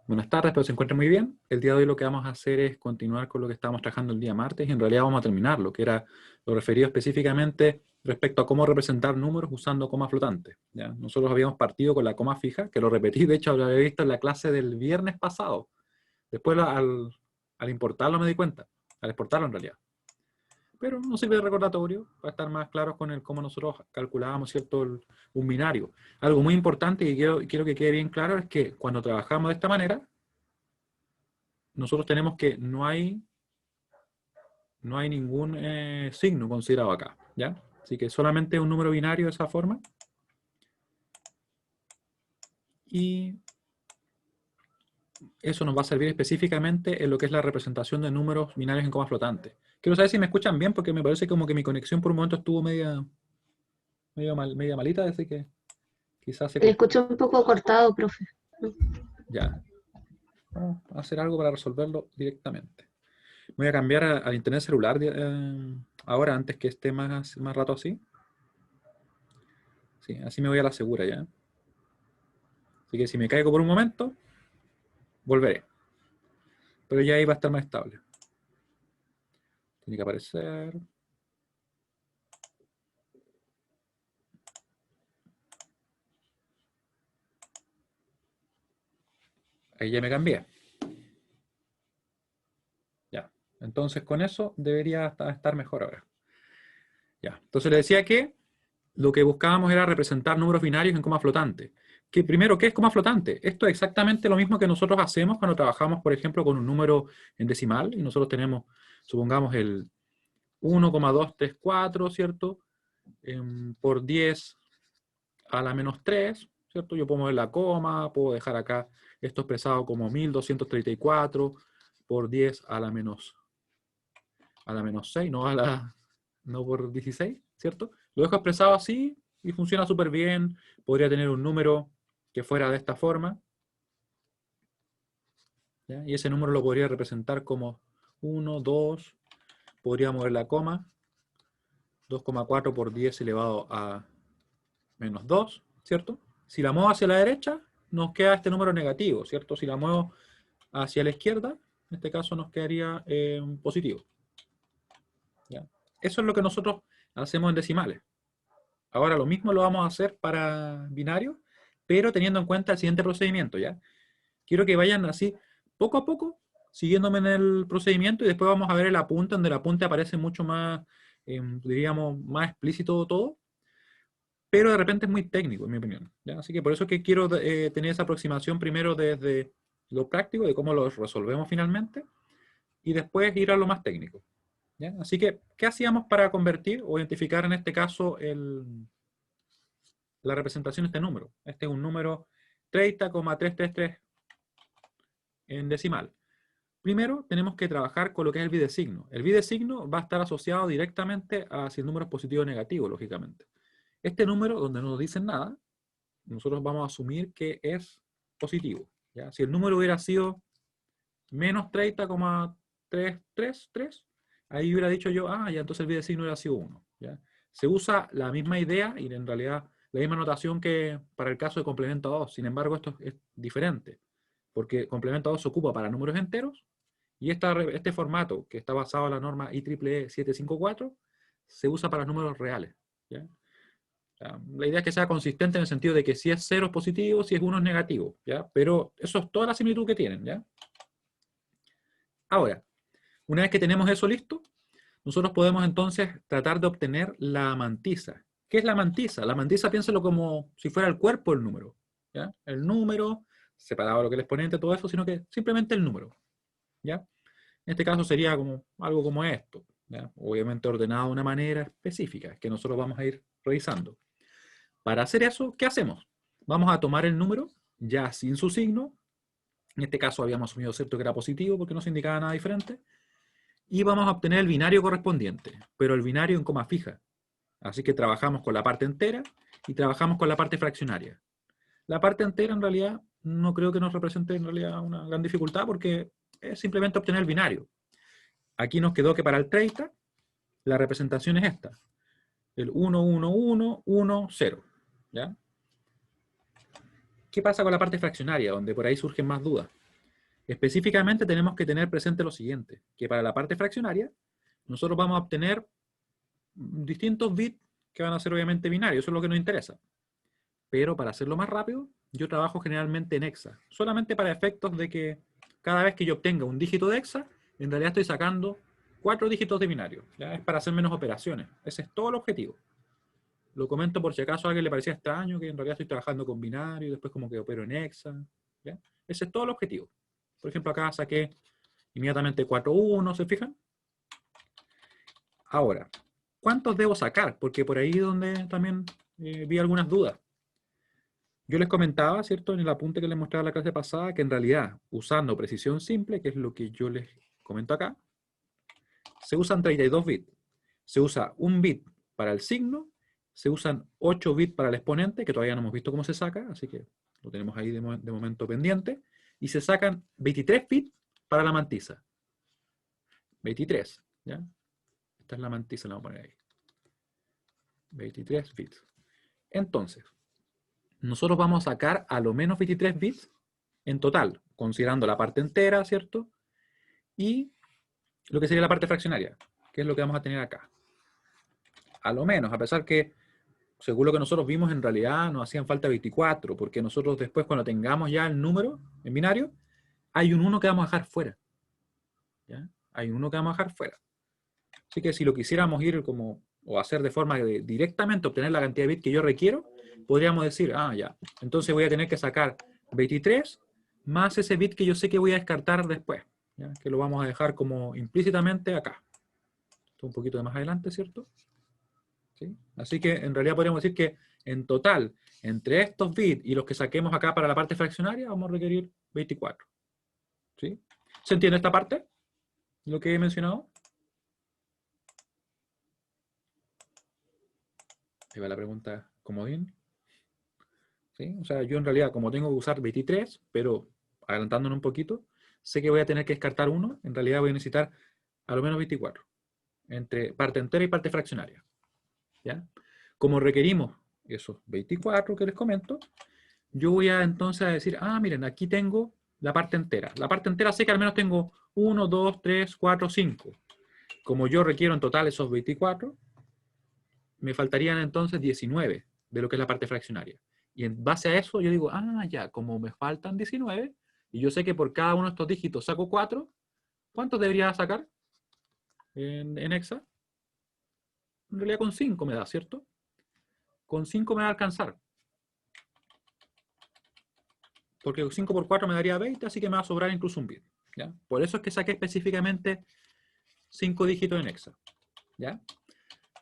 Buenas tardes, espero se encuentren muy bien. El día de hoy lo que vamos a hacer es continuar con lo que estábamos trabajando el día martes y en realidad vamos a terminar lo que era lo referido específicamente respecto a cómo representar números usando comas flotantes, ¿ya? Nosotros habíamos partido con la coma fija, que lo repetí, de hecho lo había visto en la clase del viernes pasado. Después al importarlo me di cuenta, al exportarlo en realidad. Pero no sirve de recordatorio para estar más claros con el cómo nosotros calculábamos, ¿cierto?, un binario. Algo muy importante y quiero que quede bien claro es que cuando trabajamos de esta manera, nosotros tenemos que no hay ningún signo considerado acá, ¿ya? Así que solamente un número binario de esa forma. Y eso nos va a servir específicamente en lo que es la representación de números binarios en coma flotante. Quiero saber si me escuchan bien porque me parece como que mi conexión por un momento estuvo media malita, así que quizás se Le cortó. escucho un poco cortado, profe. Ya, vamos a hacer algo para resolverlo directamente. Voy a cambiar al internet celular ahora antes que esté más rato así. Sí, así me voy a la segura ya. Así que si me caigo por un momento, volveré. Pero ya ahí va a estar más estable. Tiene que aparecer. Ahí ya me cambié. Ya. Entonces con eso debería estar mejor ahora. Ya. Entonces le decía que lo que buscábamos era representar números binarios en coma flotante. Que primero, ¿qué es coma flotante? Esto es exactamente lo mismo que nosotros hacemos cuando trabajamos, por ejemplo, con un número en decimal. Y nosotros tenemos, supongamos, el 1,234, ¿cierto? Por 10 a la menos 3, ¿cierto? Yo puedo mover la coma, puedo dejar acá esto expresado como 1234 por 10 a la menos 6, no por 16, ¿cierto? Lo dejo expresado así y funciona súper bien. Podría tener un número que fuera de esta forma, ¿ya? Y ese número lo podría representar como 1, 2, podría mover la coma, 2,4 por 10 elevado a menos 2, ¿cierto? Si la muevo hacia la derecha, nos queda este número negativo, ¿cierto? Si la muevo hacia la izquierda, en este caso nos quedaría positivo, ¿ya? Eso es lo que nosotros hacemos en decimales. Ahora lo mismo lo vamos a hacer para binarios, pero teniendo en cuenta el siguiente procedimiento, ¿ya? Quiero que vayan así, poco a poco, siguiéndome en el procedimiento y después vamos a ver el apunte, donde el apunte aparece mucho más, diríamos, más explícito todo, pero de repente es muy técnico, en mi opinión, ¿ya? Así que por eso es que quiero tener esa aproximación primero desde lo práctico, de cómo lo resolvemos finalmente, y después ir a lo más técnico, ¿ya? Así que, ¿qué hacíamos para convertir o identificar en este caso la representación de este número? Este es un número 30,333 en decimal. Primero tenemos que trabajar con lo que es el bidesigno. El bidesigno va a estar asociado directamente a si el número es positivo o negativo, lógicamente. Este número, donde no nos dicen nada, nosotros vamos a asumir que es positivo, ¿ya? Si el número hubiera sido menos 30,333, ahí hubiera dicho yo, ya entonces el bidesigno hubiera sido 1, ¿ya? Se usa la misma idea y en realidad la misma notación que para el caso de complemento a 2. Sin embargo, esto es diferente, porque complemento a 2 se ocupa para números enteros y este formato, que está basado en la norma IEEE 754, se usa para números reales, ¿ya? La idea es que sea consistente en el sentido de que si es 0 es positivo, si es 1 es negativo, ¿ya? Pero eso es toda la similitud que tienen, ¿ya? Ahora, una vez que tenemos eso listo, nosotros podemos entonces tratar de obtener la mantisa. ¿Qué es la mantisa? La mantisa, piénselo como si fuera el cuerpo del número, ¿ya? El número, separado de lo que el exponente, todo eso, sino que simplemente el número, ¿ya? En este caso sería como algo como esto, ¿ya? Obviamente ordenado de una manera específica, que nosotros vamos a ir revisando. Para hacer eso, ¿qué hacemos? Vamos a tomar el número, ya sin su signo, en este caso habíamos asumido, ¿cierto?, que era positivo porque no se indicaba nada diferente, y vamos a obtener el binario correspondiente, pero el binario en coma fija. Así que trabajamos con la parte entera y trabajamos con la parte fraccionaria. La parte entera en realidad no creo que nos represente en realidad una gran dificultad porque es simplemente obtener el binario. Aquí nos quedó que para el 30 la representación es esta, el 1, 1, 1, 1, 0, ¿ya? ¿Qué pasa con la parte fraccionaria, donde por ahí surgen más dudas? Específicamente tenemos que tener presente lo siguiente, que para la parte fraccionaria, nosotros vamos a obtener distintos bits que van a ser obviamente binarios, eso es lo que nos interesa. Pero para hacerlo más rápido, yo trabajo generalmente en hexa, solamente para efectos de que cada vez que yo obtenga un dígito de hexa, en realidad estoy sacando 4 dígitos de binario. ¿Ya? Es para hacer menos operaciones. Ese es todo el objetivo. Lo comento por si acaso a alguien le parecía extraño, que en realidad estoy trabajando con binario y después como que opero en hexa. ¿Ya? Ese es todo el objetivo. Por ejemplo, acá saqué inmediatamente 4-1, ¿se fijan? Ahora, ¿cuántos debo sacar? Porque por ahí es donde también vi algunas dudas. Yo les comentaba, ¿cierto? En el apunte que les mostraba en la clase pasada, que en realidad, usando precisión simple, que es lo que yo les comento acá, se usan 32 bits. Se usa un bit para el signo, se usan 8 bits para el exponente, que todavía no hemos visto cómo se saca, así que lo tenemos ahí de momento pendiente, y se sacan 23 bits para la mantisa. 23, ¿ya? Esta es la mantisa, la vamos a poner ahí. 23 bits. Entonces, nosotros vamos a sacar a lo menos 23 bits en total, considerando la parte entera, ¿cierto? Y lo que sería la parte fraccionaria, que es lo que vamos a tener acá. A lo menos, a pesar que, según lo que nosotros vimos, en realidad nos hacían falta 24, porque nosotros después, cuando tengamos ya el número en binario, hay un 1 que vamos a dejar fuera. ¿Ya? Hay un 1 que vamos a dejar fuera. Así que si lo quisiéramos ir como, o hacer de forma de directamente obtener la cantidad de bits que yo requiero, podríamos decir, ah, ya, entonces voy a tener que sacar 23 más ese bit que yo sé que voy a descartar después, ¿ya? Que lo vamos a dejar como implícitamente acá. Esto un poquito de más adelante, ¿cierto? ¿Sí? Así que en realidad podríamos decir que en total, entre estos bits y los que saquemos acá para la parte fraccionaria, vamos a requerir 24. ¿Sí? ¿Se entiende esta parte? Lo que he mencionado. Ahí va la pregunta comodín. ¿Sí? O sea, yo en realidad, como tengo que usar 23, pero adelantándonos un poquito, sé que voy a tener que descartar uno. En realidad voy a necesitar a lo menos 24, entre parte entera y parte fraccionaria. ¿Ya? Como requerimos esos 24 que les comento, yo voy a entonces a decir, ah, miren, aquí tengo la parte entera. La parte entera sé que al menos tengo 1, 2, 3, 4, 5. Como yo requiero en total esos 24, me faltarían entonces 19 de lo que es la parte fraccionaria. Y en base a eso yo digo, ah, ya, como me faltan 19, y yo sé que por cada uno de estos dígitos saco 4, ¿cuántos debería sacar en hexa? En realidad con 5 me da, ¿cierto? Con 5 me va a alcanzar. Porque 5 por 4 me daría 20, así que me va a sobrar incluso un bit. ¿Ya? Por eso es que saqué específicamente 5 dígitos en hexa. ¿Ya?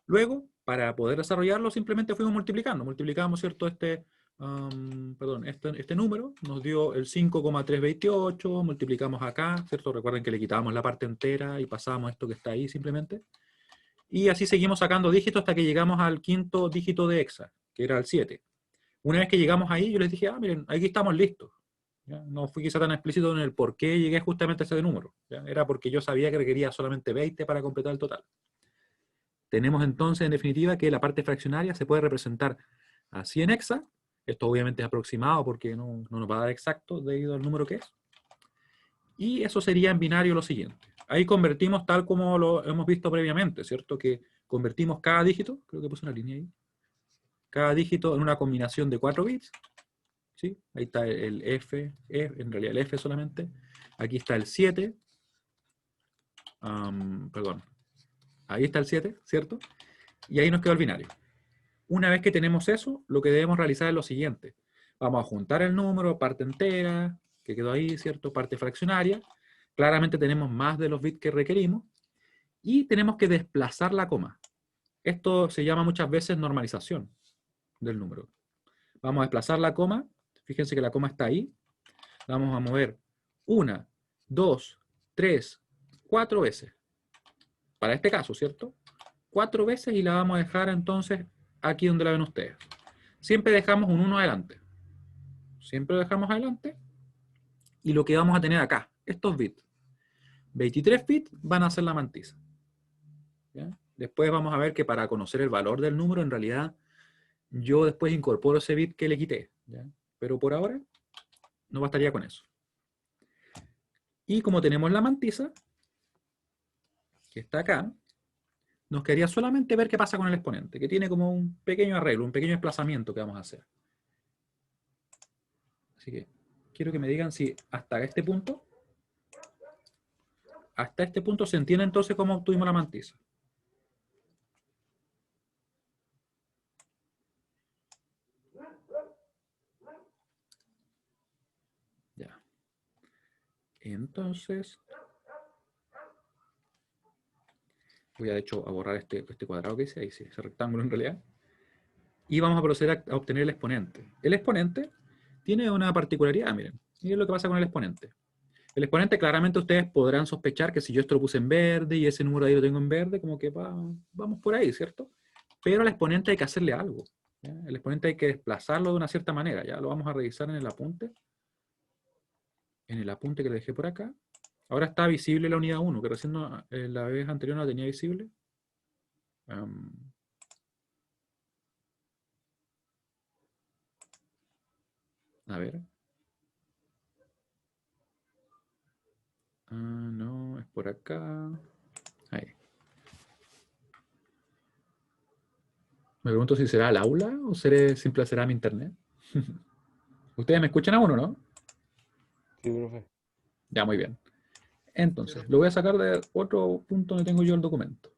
Luego, para poder desarrollarlo, simplemente fuimos multiplicando. Multiplicamos, ¿cierto? Este número nos dio el 5,328, multiplicamos acá, ¿cierto? Recuerden que le quitábamos la parte entera y pasábamos esto que está ahí simplemente. Y así seguimos sacando dígitos hasta que llegamos al quinto dígito de hexa, que era el 7. Una vez que llegamos ahí, yo les dije, ah, miren, aquí estamos listos. ¿Ya? No fui quizá tan explícito en el por qué llegué justamente a ese número. ¿Ya? Era porque yo sabía que requería solamente 20 para completar el total. Tenemos entonces, en definitiva, que la parte fraccionaria se puede representar así en hexa. Esto obviamente es aproximado porque no nos va a dar exacto debido al número que es. Y eso sería en binario lo siguiente. Ahí convertimos tal como lo hemos visto previamente, ¿cierto? Que convertimos cada dígito, creo que puse una línea ahí, cada dígito en una combinación de 4 bits. ¿Sí? Ahí está el F, en realidad el F solamente. Aquí está el 7. Perdón. Ahí está el 7, ¿cierto? Y ahí nos quedó el binario. Una vez que tenemos eso, lo que debemos realizar es lo siguiente. Vamos a juntar el número, parte entera, que quedó ahí, ¿cierto? Parte fraccionaria. Claramente tenemos más de los bits que requerimos. Y tenemos que desplazar la coma. Esto se llama muchas veces normalización del número. Vamos a desplazar la coma. Fíjense que la coma está ahí. La vamos a mover 1, 2, 3, 4 veces. Para este caso, ¿cierto? 4 veces y la vamos a dejar entonces aquí donde la ven ustedes. Siempre dejamos un 1 adelante. Siempre lo dejamos adelante. Y lo que vamos a tener acá, estos bits. 23 bits van a ser la mantisa. ¿Ya? Después vamos a ver que para conocer el valor del número, en realidad, yo después incorporo ese bit que le quité. ¿Ya? Pero por ahora, no bastaría con eso. Y como tenemos la mantisa, que está acá, nos quedaría solamente ver qué pasa con el exponente, que tiene como un pequeño arreglo, un pequeño desplazamiento que vamos a hacer. Así que quiero que me digan si hasta este punto se entiende entonces cómo obtuvimos la mantisa. Ya. Entonces, voy a de hecho a borrar este cuadrado que hice, ahí sí, ese rectángulo en realidad. Y vamos a proceder a obtener el exponente. El exponente tiene una particularidad, miren. Miren lo que pasa con el exponente. El exponente, claramente ustedes podrán sospechar que si yo esto lo puse en verde y ese número ahí lo tengo en verde, como que vamos por ahí, ¿cierto? Pero al exponente hay que hacerle algo, ¿ya? El exponente hay que desplazarlo de una cierta manera. Ya lo vamos a revisar en el apunte. En el apunte que le dejé por acá. Ahora está visible la unidad 1, que recién la vez anterior no la tenía visible. A ver. No, es por acá. Ahí. Me pregunto si será el aula o simple será mi internet. Ustedes me escuchan a uno, ¿no? Sí, profe. Ya, muy bien. Entonces, lo voy a sacar de otro punto donde tengo yo el documento.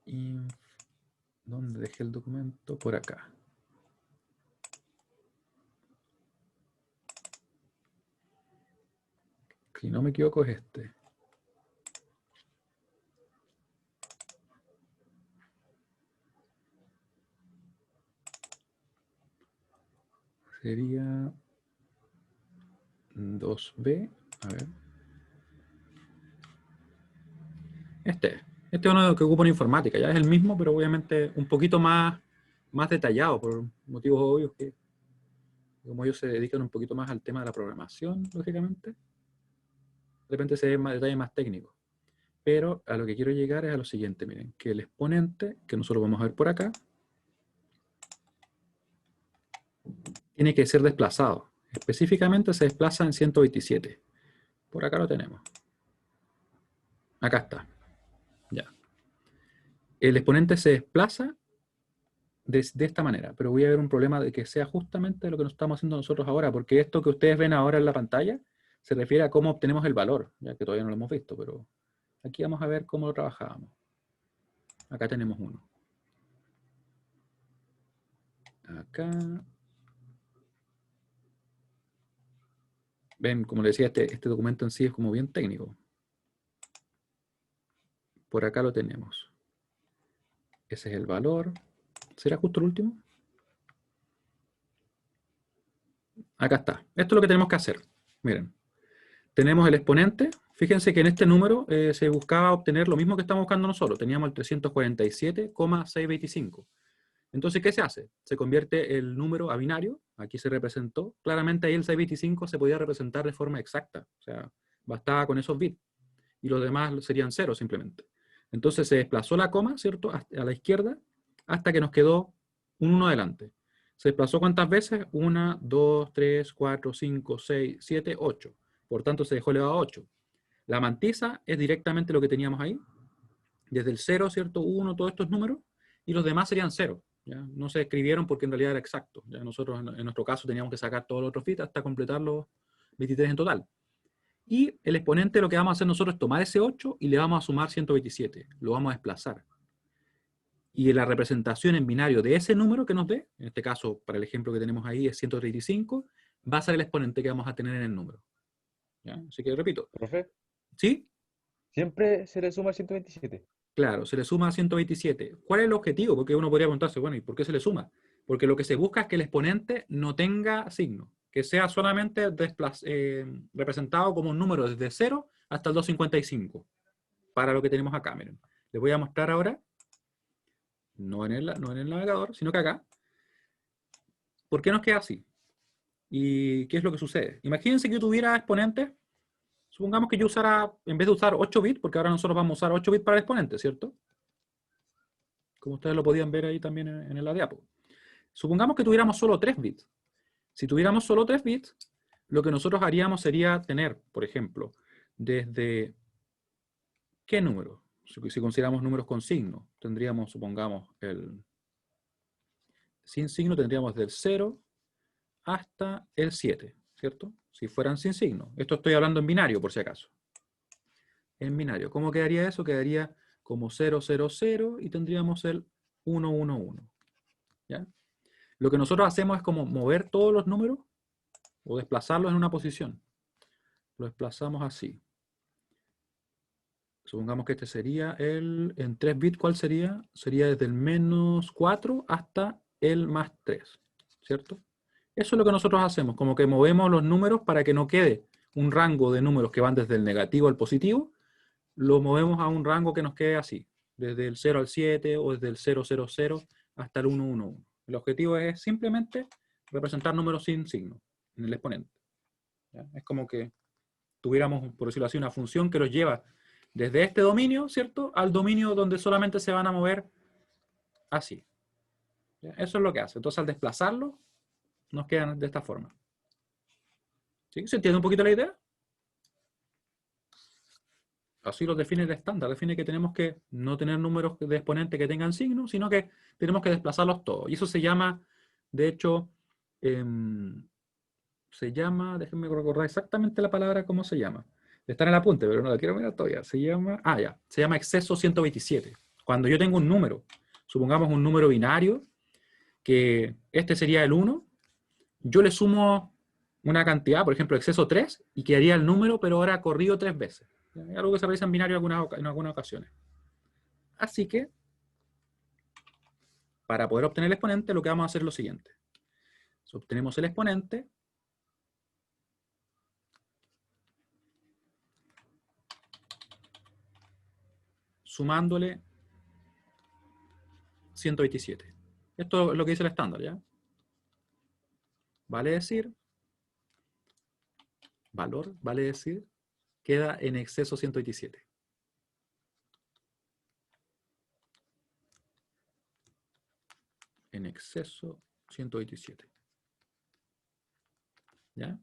Y ¿dónde dejé el documento? Por acá. Si no me equivoco es este. Sería 2B. A ver. Este es uno que ocupa en informática. Ya es el mismo, pero obviamente un poquito más detallado por motivos obvios que como ellos se dedican un poquito más al tema de la programación, lógicamente, de repente se ve más detalle más técnico. Pero a lo que quiero llegar es a lo siguiente, miren, que el exponente, que nosotros vamos a ver por acá, tiene que ser desplazado. Específicamente se desplaza en 127. Por acá lo tenemos. Acá está. Ya. El exponente se desplaza de esta manera, pero voy a ver un problema de que sea justamente lo que nos estamos haciendo nosotros ahora, porque esto que ustedes ven ahora en la pantalla se refiere a cómo obtenemos el valor, ya que todavía no lo hemos visto, pero aquí vamos a ver cómo lo trabajábamos. Acá tenemos uno. Acá. Ven, como les decía, este documento en sí es como bien técnico. Por acá lo tenemos. Ese es el valor. ¿Será justo el último? Acá está. Esto es lo que tenemos que hacer. Miren. Tenemos el exponente. Fíjense que en este número se buscaba obtener lo mismo que estamos buscando nosotros. Teníamos el 347,625. Entonces, ¿qué se hace? Se convierte el número a binario. Aquí se representó. Claramente ahí el 625 se podía representar de forma exacta. O sea, bastaba con esos bits. Y los demás serían ceros simplemente. Entonces se desplazó la coma, ¿cierto? A la izquierda hasta que nos quedó un 1 adelante. ¿Se desplazó cuántas veces? 1, 2, 3, 4, 5, 6, 7, 8. Por tanto, se dejó elevado a 8. La mantisa es directamente lo que teníamos ahí. Desde el 0, ¿cierto? 1, todos estos números. Y los demás serían 0. ¿Ya? No se escribieron porque en realidad era exacto. ¿Ya? Nosotros, en nuestro caso, teníamos que sacar todos los otros bits hasta completar los 23 en total. Y el exponente, lo que vamos a hacer nosotros es tomar ese 8 y le vamos a sumar 127. Lo vamos a desplazar. Y la representación en binario de ese número que nos dé, en este caso, para el ejemplo que tenemos ahí, es 135, va a ser el exponente que vamos a tener en el número. ¿Ya? Así que repito. Profe, ¿Sí? siempre se le suma 127. Claro, se le suma 127. ¿Cuál es el objetivo? Porque uno podría preguntarse, bueno, ¿y por qué se le suma? Porque lo que se busca es que el exponente no tenga signo, que sea solamente representado como un número desde 0 hasta el 255, para lo que tenemos acá, miren. Les voy a mostrar ahora, no en el navegador, sino que acá, por qué nos queda así. ¿Y qué es lo que sucede? Imagínense que yo tuviera exponentes, supongamos que yo usara, en vez de usar 8 bits, porque ahora nosotros vamos a usar 8 bits para el exponente, ¿cierto? Como ustedes lo podían ver ahí también en la diapo. Supongamos que tuviéramos solo 3 bits. Si tuviéramos solo 3 bits, lo que nosotros haríamos sería tener, por ejemplo, desde ¿qué número? Si consideramos números con signo, tendríamos, supongamos, sin signo tendríamos del 0 hasta el 7, ¿cierto? Si fueran sin signo. Esto estoy hablando en binario, por si acaso. En binario. ¿Cómo quedaría eso? Quedaría como 0, 0, 0 y tendríamos el 1, 1, 1. ¿Ya? Lo que nosotros hacemos es como mover todos los números o desplazarlos en una posición. Lo desplazamos así. Supongamos que este sería en 3 bits, ¿cuál sería? Sería desde el menos 4 hasta el más 3, ¿cierto? Eso es lo que nosotros hacemos, como que movemos los números para que no quede un rango de números que van desde el negativo al positivo, lo movemos a un rango que nos quede así, desde el 0 al 7 o desde el 0, 0, 0 hasta el 1, 1, 1. El objetivo es simplemente representar números sin signo en el exponente. ¿Ya? Es como que tuviéramos, por decirlo así, una función que los lleva desde este dominio, ¿cierto?, al dominio donde solamente se van a mover así. ¿Ya? Eso es lo que hace. Entonces, al desplazarlo, nos quedan de esta forma. ¿Sí? ¿Se entiende un poquito la idea? Así lo define el estándar. Define que tenemos que no tener números de exponente que tengan signo, sino que tenemos que desplazarlos todos. Y eso se llama, de hecho, se llama, déjenme recordar exactamente la palabra, cómo se llama. Está en el apunte, pero no la quiero mirar todavía. Se llama, se llama exceso 127. Cuando yo tengo un número, supongamos un número binario, que este sería el 1, yo le sumo una cantidad, por ejemplo, exceso 3, y quedaría el número, pero ahora corrido 3 veces. Es algo que se realiza en binario en algunas ocasiones. Así que, para poder obtener el exponente, lo que vamos a hacer es lo siguiente. Obtenemos el exponente, sumándole 127. Esto es lo que dice el estándar, ¿ya? Vale decir, valor, vale decir, queda en exceso 127. En exceso 127. ¿Ya?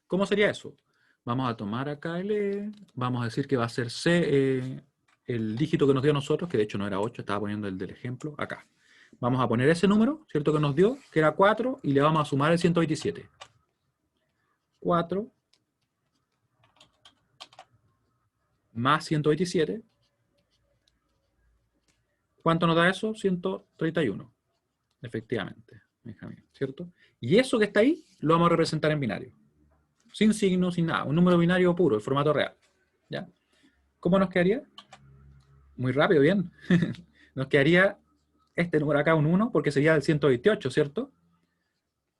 ¿Cómo sería eso? Vamos a tomar acá el E, vamos a decir que va a ser C, el dígito que nos dio a nosotros, que de hecho no era 8, estaba poniendo el del ejemplo, acá. Vamos a poner ese número, ¿cierto? Que nos dio, que era 4, y le vamos a sumar el 127. 4 más 127. ¿Cuánto nos da eso? 131. Efectivamente, Benjamín, ¿cierto? Y eso que está ahí, lo vamos a representar en binario. Sin signo, sin nada. Un número binario puro, el formato real. ¿Ya? ¿Cómo nos quedaría? Muy rápido, bien. Nos quedaría este número acá, un 1, porque sería el 128, ¿cierto?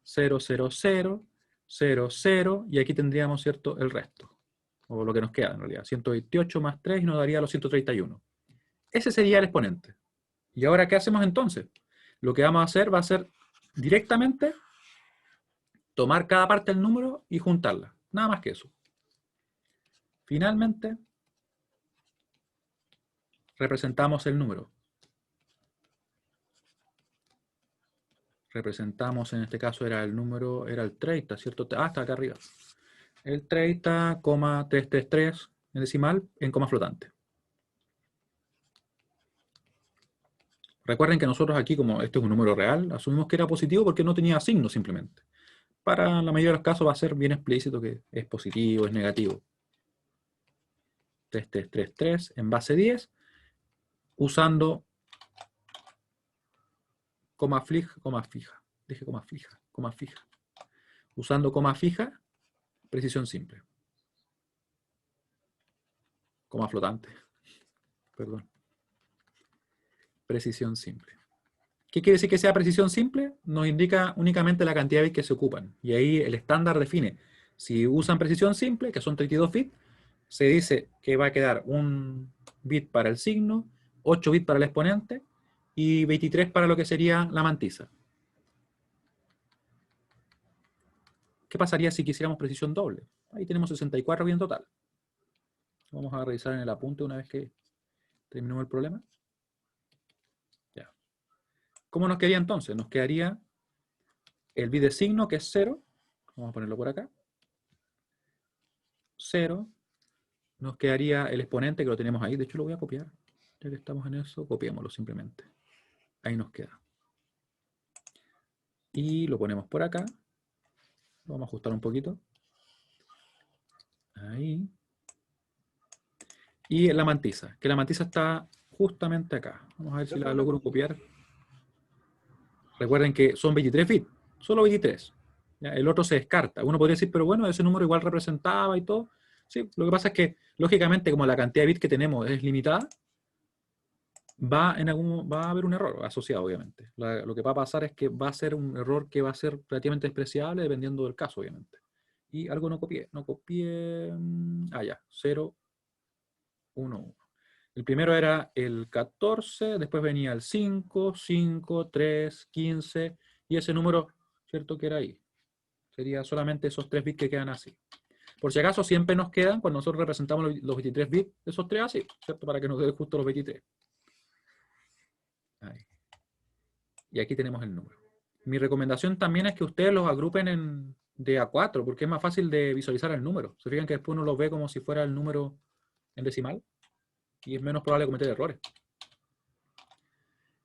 0, 0, 0, 0, 0, y aquí tendríamos, ¿cierto?, el resto. O lo que nos queda, en realidad. 128 más 3 nos daría los 131. Ese sería el exponente. ¿Y ahora qué hacemos entonces? Lo que vamos a hacer va a ser directamente tomar cada parte del número y juntarla. Nada más que eso. Finalmente, representamos el número. Representamos, en este caso era el número, era el 30, ¿cierto? Está acá arriba. El 30,333 en decimal en coma flotante. Recuerden que nosotros aquí, como este es un número real, asumimos que era positivo porque no tenía signo simplemente. Para la mayoría de los casos va a ser bien explícito que es positivo, es negativo. 3333 en base 10, usando coma fija, dije coma fija. Usando coma fija, precisión simple. Coma flotante, perdón. Precisión simple. ¿Qué quiere decir que sea precisión simple? Nos indica únicamente la cantidad de bits que se ocupan. Y ahí el estándar define, si usan precisión simple, que son 32 bits, se dice que va a quedar un bit para el signo, 8 bits para el exponente y 23 para lo que sería la mantisa. ¿Qué pasaría si quisiéramos precisión doble? Ahí tenemos 64 bits en total. Vamos a revisar en el apunte una vez que terminemos el problema. Ya. ¿Cómo nos quedaría entonces? Nos quedaría el bit de signo, que es 0, vamos a ponerlo por acá, 0, nos quedaría el exponente que lo tenemos ahí, de hecho lo voy a copiar, ya que estamos en eso, copiémoslo simplemente. Ahí nos queda. Y lo ponemos por acá, lo vamos a ajustar un poquito. Ahí. Y la mantisa, que la mantisa está justamente acá. Vamos a ver si la logro copiar. Recuerden que son 23 bits, solo 23. ¿Ya? El otro se descarta. Uno podría decir, pero bueno, ese número igual representaba y todo. Sí, lo que pasa es que, lógicamente, como la cantidad de bits que tenemos es limitada, va a haber un error asociado, obviamente. Lo que va a pasar es que va a ser un error que va a ser relativamente despreciable dependiendo del caso, obviamente. Y algo no copié. Ya, 0, 1, 1. El primero era el 14, después venía el 5, 5, 3, 15, y ese número, ¿cierto? Que era ahí. Sería solamente esos 3 bits que quedan así. Por si acaso, siempre nos quedan, cuando nosotros representamos los 23 bits, esos 3 así, ¿cierto? Para que nos dé justo los 23. Ahí. Y aquí tenemos el número. Mi recomendación también es que ustedes los agrupen de a 4, porque es más fácil de visualizar el número. Se fijan que después uno lo ve como si fuera el número en decimal, y es menos probable cometer errores.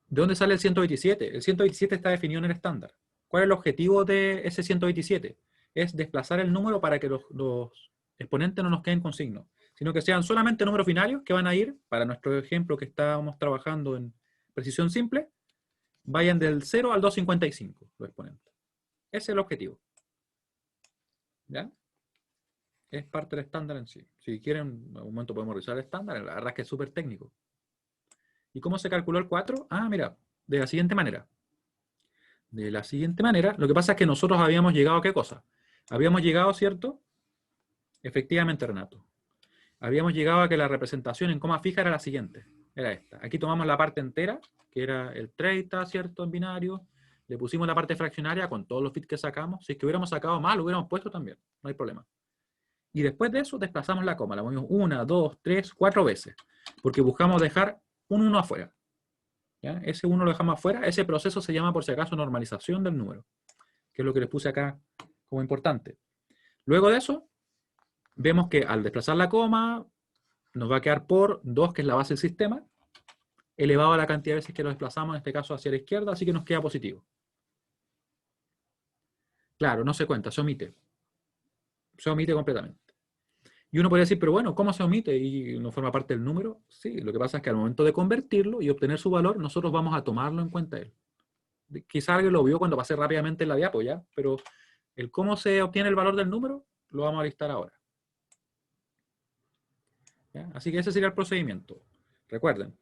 ¿De dónde sale el 127? El 127 está definido en el estándar. ¿Cuál es el objetivo de ese 127? Es desplazar el número para que los exponentes no nos queden con signo, sino que sean solamente números binarios que van a ir, para nuestro ejemplo que estábamos trabajando en precisión simple, vayan del 0 al 255 los exponentes. Ese es el objetivo. ¿Ya? Es parte del estándar en sí. Si quieren, en algún momento podemos revisar el estándar, la verdad es que es súper técnico. ¿Y cómo se calculó el 4? Ah, mira, de la siguiente manera. De la siguiente manera, lo que pasa es que nosotros habíamos llegado a ¿qué cosa? Habíamos llegado, ¿cierto? Efectivamente, Renato. Habíamos llegado a que la representación en coma fija era la siguiente. Era esta. Aquí tomamos la parte entera, que era el 30, ¿cierto? En binario. Le pusimos la parte fraccionaria con todos los bits que sacamos. Si es que hubiéramos sacado más, lo hubiéramos puesto también. No hay problema. Y después de eso, desplazamos la coma. La movimos 1, 2, 3, 4 veces. Porque buscamos dejar un 1 afuera. ¿Ya? Ese 1 lo dejamos afuera. Ese proceso se llama, por si acaso, normalización del número, que es lo que les puse acá como importante. Luego de eso, vemos que al desplazar la coma, nos va a quedar por 2, que es la base del sistema, elevado a la cantidad de veces que lo desplazamos, en este caso hacia la izquierda, así que nos queda positivo. Claro, no se cuenta, se omite. Se omite completamente. Y uno podría decir, pero bueno, ¿cómo se omite y no forma parte del número? Sí, lo que pasa es que al momento de convertirlo y obtener su valor, nosotros vamos a tomarlo en cuenta él. Quizá alguien lo vio cuando pasé rápidamente en la diapo, ¿ya? Pero el cómo se obtiene el valor del número, lo vamos a listar ahora. ¿Ya? Así que ese sería el procedimiento. Recuerden,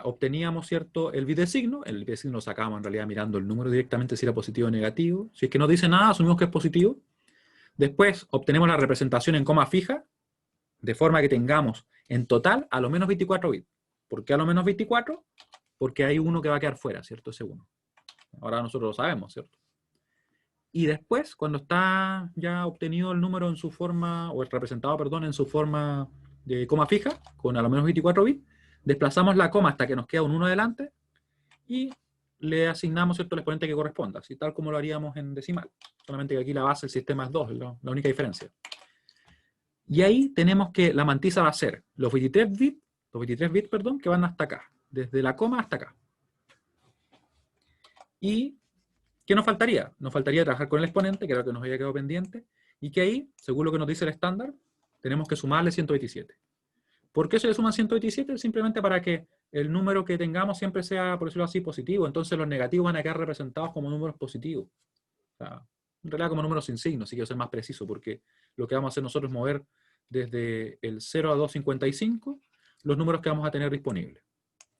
obteníamos, ¿cierto?, el bit de signo. El bit de signo lo sacábamos en realidad mirando el número directamente, si era positivo o negativo. Si es que no dice nada, asumimos que es positivo. Después obtenemos la representación en coma fija, de forma que tengamos en total a lo menos 24 bits. ¿Por qué a lo menos 24? Porque hay uno que va a quedar fuera, ¿cierto? Ese uno. Ahora nosotros lo sabemos, ¿cierto? Y después, cuando está ya obtenido el número en su forma, o el representado, perdón, en su forma de coma fija, con a lo menos 24 bits, desplazamos la coma hasta que nos queda un 1 delante y le asignamos, ¿cierto?, el exponente que corresponda, así tal como lo haríamos en decimal. Solamente que aquí la base del sistema es 2, la única diferencia. Y ahí tenemos que la mantisa va a ser los 23 bits, que van hasta acá, desde la coma hasta acá. Y ¿qué nos faltaría? Nos faltaría trabajar con el exponente, que era lo que nos había quedado pendiente, y que ahí, según lo que nos dice el estándar, tenemos que sumarle 127. ¿Por qué se le suman 127? Simplemente para que el número que tengamos siempre sea, por decirlo así, positivo. Entonces los negativos van a quedar representados como números positivos. O sea, en realidad como números sin signo, si quiero ser más preciso, porque lo que vamos a hacer nosotros es mover desde el 0 a 255 los números que vamos a tener disponibles.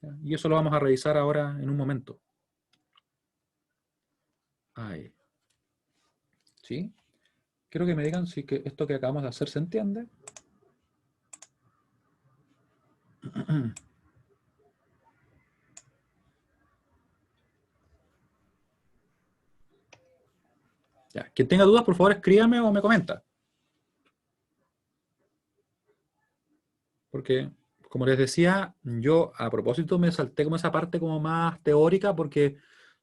¿Ya? Y eso lo vamos a revisar ahora en un momento. Ahí. ¿Sí? Quiero que me digan si que esto que acabamos de hacer se entiende. Ya. Quien tenga dudas, por favor, escríbame o me comenta. Porque, como les decía, yo a propósito me salté como esa parte como más teórica porque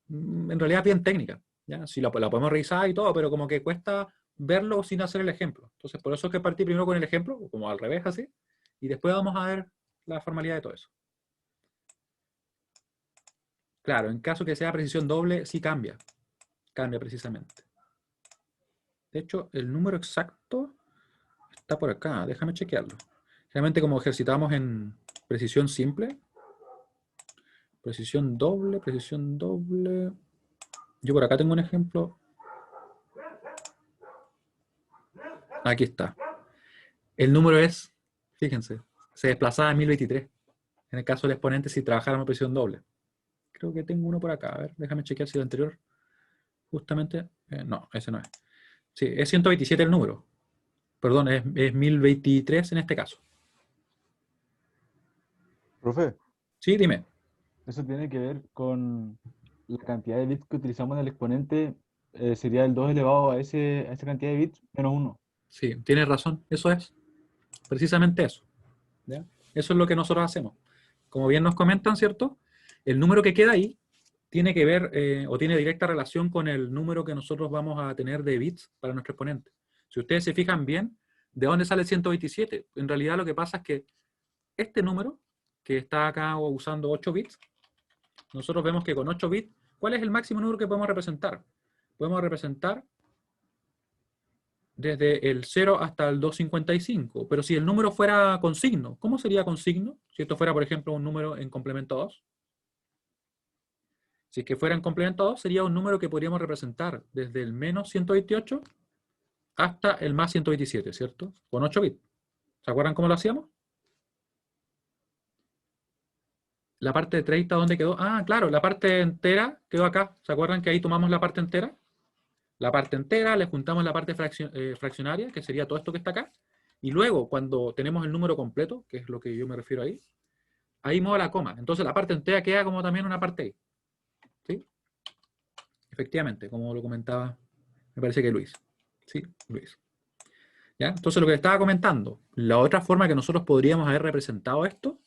en realidad es bien técnica. ¿Ya? Sí, la podemos revisar y todo, pero como que cuesta verlo sin hacer el ejemplo. Entonces, por eso es que partí primero con el ejemplo, como al revés, así, y después vamos a ver la formalidad de todo eso. Claro, en caso que sea precisión doble, sí cambia. Cambia precisamente. De hecho, el número exacto está por acá. Déjame chequearlo. Realmente como ejercitamos en precisión simple, precisión doble. Yo por acá tengo un ejemplo. Aquí está. El número es, fíjense, se desplazaba a 1023. En el caso del exponente, si trabajáramos precisión doble. Creo que tengo uno por acá. A ver, déjame chequear si el anterior, justamente, no, ese no es. Sí, es 127 el número. Perdón, es 1023 en este caso. Profe, Sí, dime. eso tiene que ver con la cantidad de bits que utilizamos en el exponente, sería el 2 elevado a esa cantidad de bits menos uno. Sí, tienes razón. Eso es. Precisamente eso. ¿Ya? Eso es lo que nosotros hacemos. Como bien nos comentan, ¿cierto? El número que queda ahí tiene que ver o tiene directa relación con el número que nosotros vamos a tener de bits para nuestro exponente. Si ustedes se fijan bien, ¿de dónde sale el 127? En realidad lo que pasa es que este número, que está acá usando 8 bits, nosotros vemos que con 8 bits, ¿cuál es el máximo número que podemos representar? Podemos representar desde el 0 hasta el 255. Pero si el número fuera con signo, ¿cómo sería con signo? Si esto fuera, por ejemplo, un número en complemento 2. Si es que fuera en complemento 2, sería un número que podríamos representar desde el menos 128 hasta el más 127, ¿cierto? Con 8 bits. ¿Se acuerdan cómo lo hacíamos? La parte de 30, ¿dónde quedó? Ah, claro, la parte entera quedó acá. ¿Se acuerdan que ahí tomamos la parte entera? La parte entera, le juntamos la parte fraccionaria, que sería todo esto que está acá. Y luego, cuando tenemos el número completo, que es lo que yo me refiero ahí muevo la coma. Entonces la parte entera queda como también una parte ahí. ¿Sí? Efectivamente, como lo comentaba, me parece que Luis. Sí, Luis. ¿Ya? Entonces lo que estaba comentando, la otra forma que nosotros podríamos haber representado esto,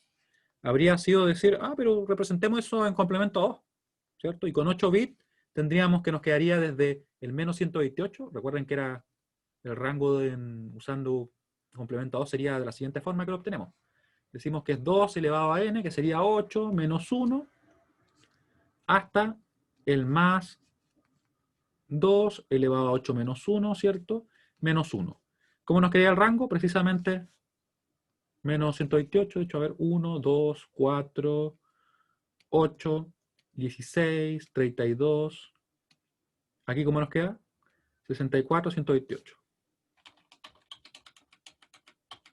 habría sido decir, pero representemos eso en complemento 2, ¿cierto? Y con 8 bits tendríamos que nos quedaría desde el menos 128, recuerden que era el rango usando complemento 2 sería de la siguiente forma que lo obtenemos. Decimos que es 2 elevado a n, que sería 8 menos 1, hasta el más 2 elevado a 8 menos 1, ¿cierto? Menos 1. ¿Cómo nos quedaría el rango? Precisamente menos 128, de hecho, a ver, 1, 2, 4, 8, 16, 32. ¿Aquí cómo nos queda? 64, 128.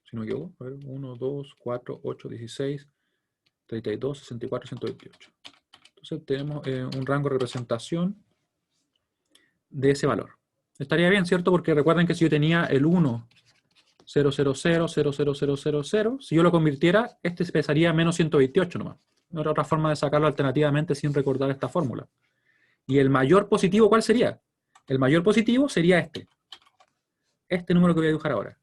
Si no me equivoco, a ver, 1, 2, 4, 8, 16, 32, 64, 128. Entonces tenemos un rango de representación de ese valor. Estaría bien, ¿cierto? Porque recuerden que si yo tenía el 1, 0, 0, 0, 0, 0, 0, 0, 0, si yo lo convirtiera, este pesaría menos 128 nomás. No era otra forma de sacarlo alternativamente sin recordar esta fórmula. Y el mayor positivo, ¿cuál sería? El mayor positivo sería este. Este número que voy a dibujar ahora.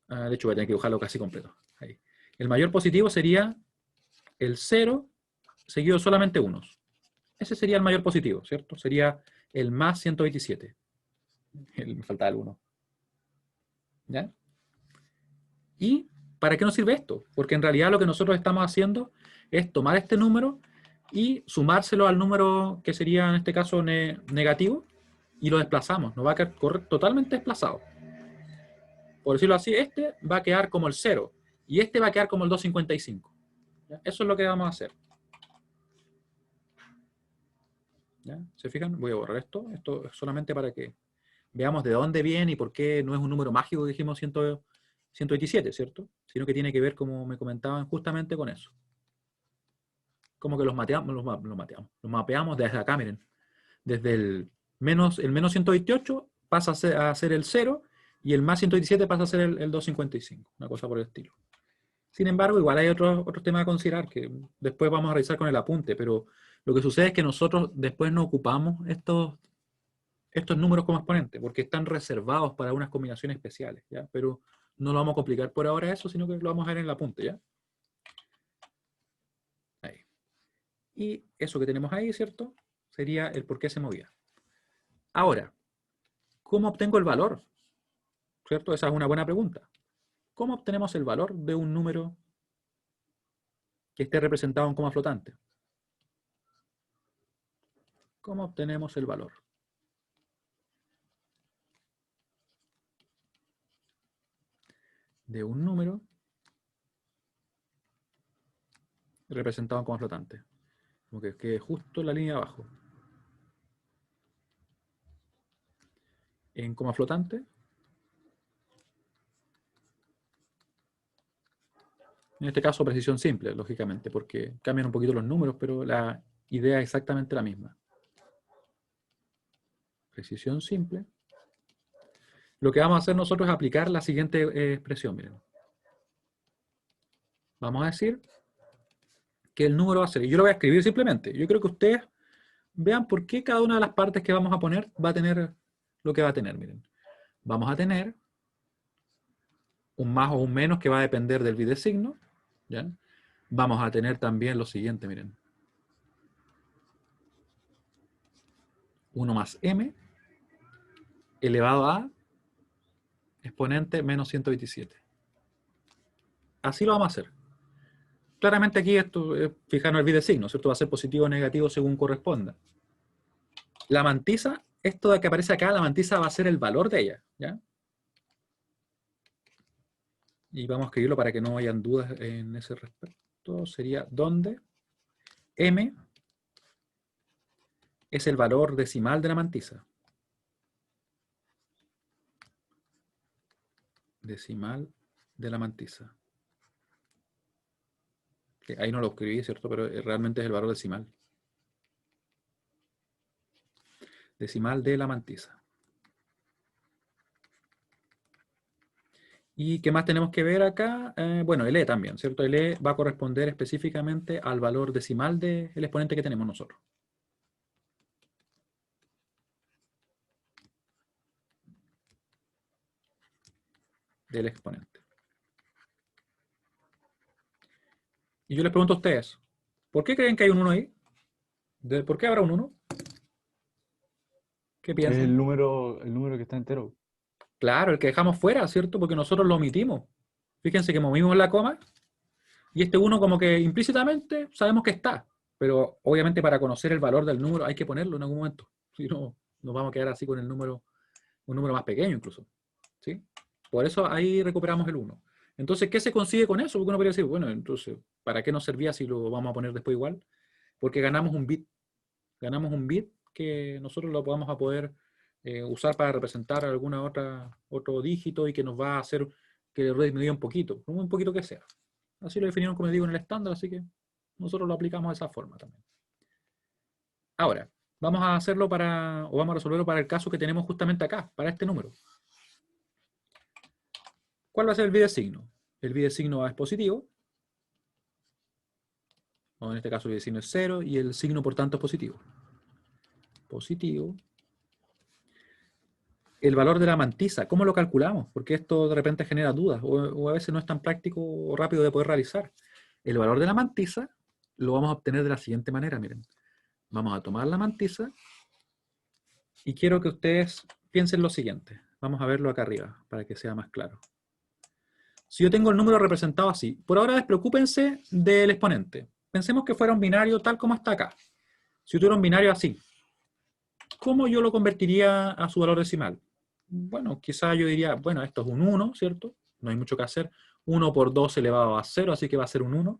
De hecho, voy a tener que dibujarlo casi completo. Ahí. El mayor positivo sería el 0 seguido solamente unos. Ese sería el mayor positivo, ¿cierto? Sería el más 127. Me faltaba el 1. ¿Ya? ¿Y para qué nos sirve esto? Porque en realidad lo que nosotros estamos haciendo es tomar este número y sumárselo al número que sería en este caso negativo y lo desplazamos. Nos va a quedar totalmente desplazado. Por decirlo así, este va a quedar como el 0 y este va a quedar como el 255. ¿Ya? Eso es lo que vamos a hacer. ¿Ya? ¿Se fijan? Voy a borrar esto. Esto es solamente para que veamos de dónde viene y por qué no es un número mágico que dijimos 127, ¿cierto? Sino que tiene que ver, como me comentaban, justamente con eso. Como que los mapeamos desde acá, miren. Desde el menos 128 pasa a ser el 0 y el más 127 pasa a ser el 255. Una cosa por el estilo. Sin embargo, igual hay otros temas a considerar que después vamos a revisar con el apunte, pero lo que sucede es que nosotros después no ocupamos estos números como exponentes, porque están reservados para unas combinaciones especiales, ¿ya? Pero no lo vamos a complicar por ahora eso, sino que lo vamos a ver en el apunte, ¿ya? Ahí. Y eso que tenemos ahí, ¿cierto? sería el por qué se movía. Ahora, ¿cómo obtengo el valor? ¿Cierto? Esa es una buena pregunta. ¿Cómo obtenemos el valor de un número que esté representado en coma flotante? ¿Cómo obtenemos el valor? De un número representado en coma flotante. Como que quede justo en la línea de abajo. En coma flotante. En este caso, precisión simple, lógicamente, porque cambian un poquito los números, pero la idea es exactamente la misma. Precisión simple. Lo que vamos a hacer nosotros es aplicar la siguiente expresión, miren. Vamos a decir que el número va a ser, y yo lo voy a escribir simplemente. Yo creo que ustedes vean por qué cada una de las partes que vamos a poner va a tener lo que va a tener, miren. Vamos a tener un más o un menos que va a depender del bit de signo, ¿ya? Vamos a tener también lo siguiente, miren. 1 más m elevado a exponente menos 127. Así lo vamos a hacer. Claramente aquí esto, fijarnos el bit de signo, ¿cierto? Va a ser positivo o negativo según corresponda. La mantisa, esto de que aparece acá, la mantisa va a ser el valor de ella, ¿ya? Y vamos a escribirlo para que no hayan dudas en ese respecto. Sería donde m es el valor decimal de la mantisa. Decimal de la mantisa. Que ahí no lo escribí, ¿cierto? Pero realmente es el valor decimal. Decimal de la mantisa. ¿Y qué más tenemos que ver acá? Bueno, el E también, ¿cierto? El E va a corresponder específicamente al valor decimal del exponente que tenemos nosotros. Del exponente. Y yo les pregunto a ustedes, ¿por qué creen que hay un 1 ahí? ¿Por qué habrá un 1? ¿Qué Es piensan? el número que está entero. Claro, el que dejamos fuera, ¿cierto? Porque nosotros lo omitimos. Fíjense que movimos la coma y este 1 como que implícitamente sabemos que está. Pero obviamente para conocer el valor del número hay que ponerlo en algún momento. Si no, nos vamos a quedar así con el número, un número más pequeño incluso. ¿Sí? Por eso ahí recuperamos el 1. Entonces, ¿qué se consigue con eso? Porque uno podría decir, bueno, entonces, ¿para qué nos servía si lo vamos a poner después igual? Porque ganamos un bit. Ganamos un bit que nosotros lo vamos a poder usar para representar alguna otro dígito y que nos va a hacer que disminuya un poquito que sea. Así lo definieron, como digo, en el estándar, así que nosotros lo aplicamos de esa forma también. Ahora, vamos a hacerlo o vamos a resolverlo para el caso que tenemos justamente acá, para este número. ¿Cuál va a ser el bit de signo? El bit de signo es positivo, o en este caso el bit de signo es 0, y el signo por tanto es positivo. Positivo. El valor de la mantisa, ¿cómo lo calculamos? Porque esto de repente genera dudas, o a veces no es tan práctico o rápido de poder realizar. El valor de la mantisa lo vamos a obtener de la siguiente manera, miren. Vamos a tomar la mantisa y quiero que ustedes piensen lo siguiente. Vamos a verlo acá arriba, para que sea más claro. Si yo tengo el número representado así, por ahora despreocúpense del exponente. Pensemos que fuera un binario tal como está acá. Si yo tuviera un binario así, ¿cómo yo lo convertiría a su valor decimal? Bueno, quizá yo diría, bueno, esto es un 1, ¿cierto? No hay mucho que hacer. 1 por 2 elevado a 0, así que va a ser un 1.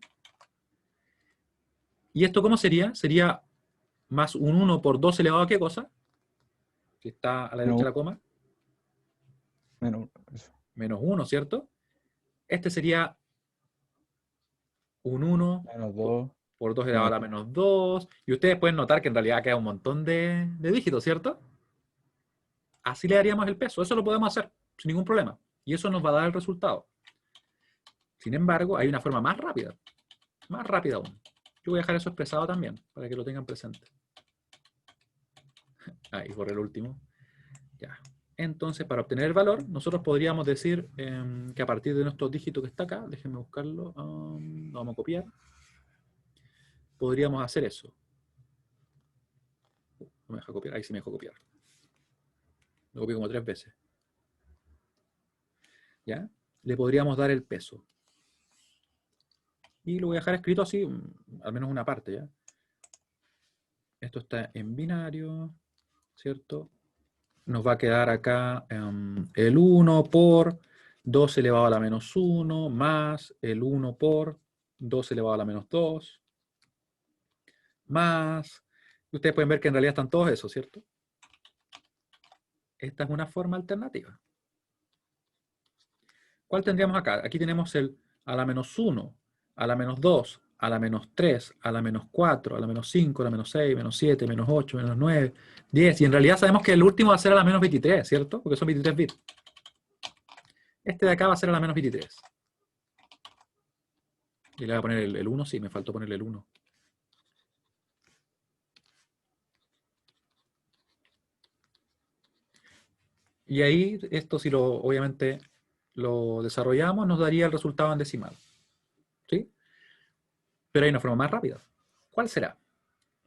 ¿Y esto cómo sería? Sería más un 1 por 2 elevado a ¿qué cosa? Que está a la derecha de la coma. Eso. Menos 1, ¿cierto? Este sería un 1 Menos 2. por 2 elevado a la menos 2. Y ustedes pueden notar que en realidad queda un montón de dígitos, ¿cierto? Así le daríamos el peso. Eso lo podemos hacer sin ningún problema. Y eso nos va a dar el resultado. Sin embargo, hay una forma más rápida aún. Yo voy a dejar eso expresado también, para que lo tengan presente. Ahí, por el último. Ya. Entonces, para obtener el valor, nosotros podríamos decir que a partir de nuestro dígito que está acá, déjenme buscarlo, lo vamos a copiar, podríamos hacer eso. No me deja copiar. Ahí sí me dejó copiar. Lo copié como 3 veces. ¿Ya? Le podríamos dar el peso. Y lo voy a dejar escrito así, al menos una parte, ¿ya? Esto está en binario, ¿cierto? Nos va a quedar acá el 1 por 2 elevado a la menos 1 más el 1 por 2 elevado a la menos 2 más... Ustedes pueden ver que en realidad están todos esos, ¿cierto? Esta es una forma alternativa. ¿Cuál tendríamos acá? Aquí tenemos el a la menos 1, a la menos 2, a la menos 3, a la menos 4, a la menos 5, a la menos 6, menos 7, menos 8, menos 9, 10. Y en realidad sabemos que el último va a ser a la menos 23, ¿cierto? Porque son 23 bits. Este de acá va a ser a la menos 23. Y le voy a poner el 1, sí, me faltó ponerle el 1. Y ahí, esto si lo, obviamente lo desarrollamos, nos daría el resultado en decimal. ¿Sí? Pero hay una forma más rápida. ¿Cuál será?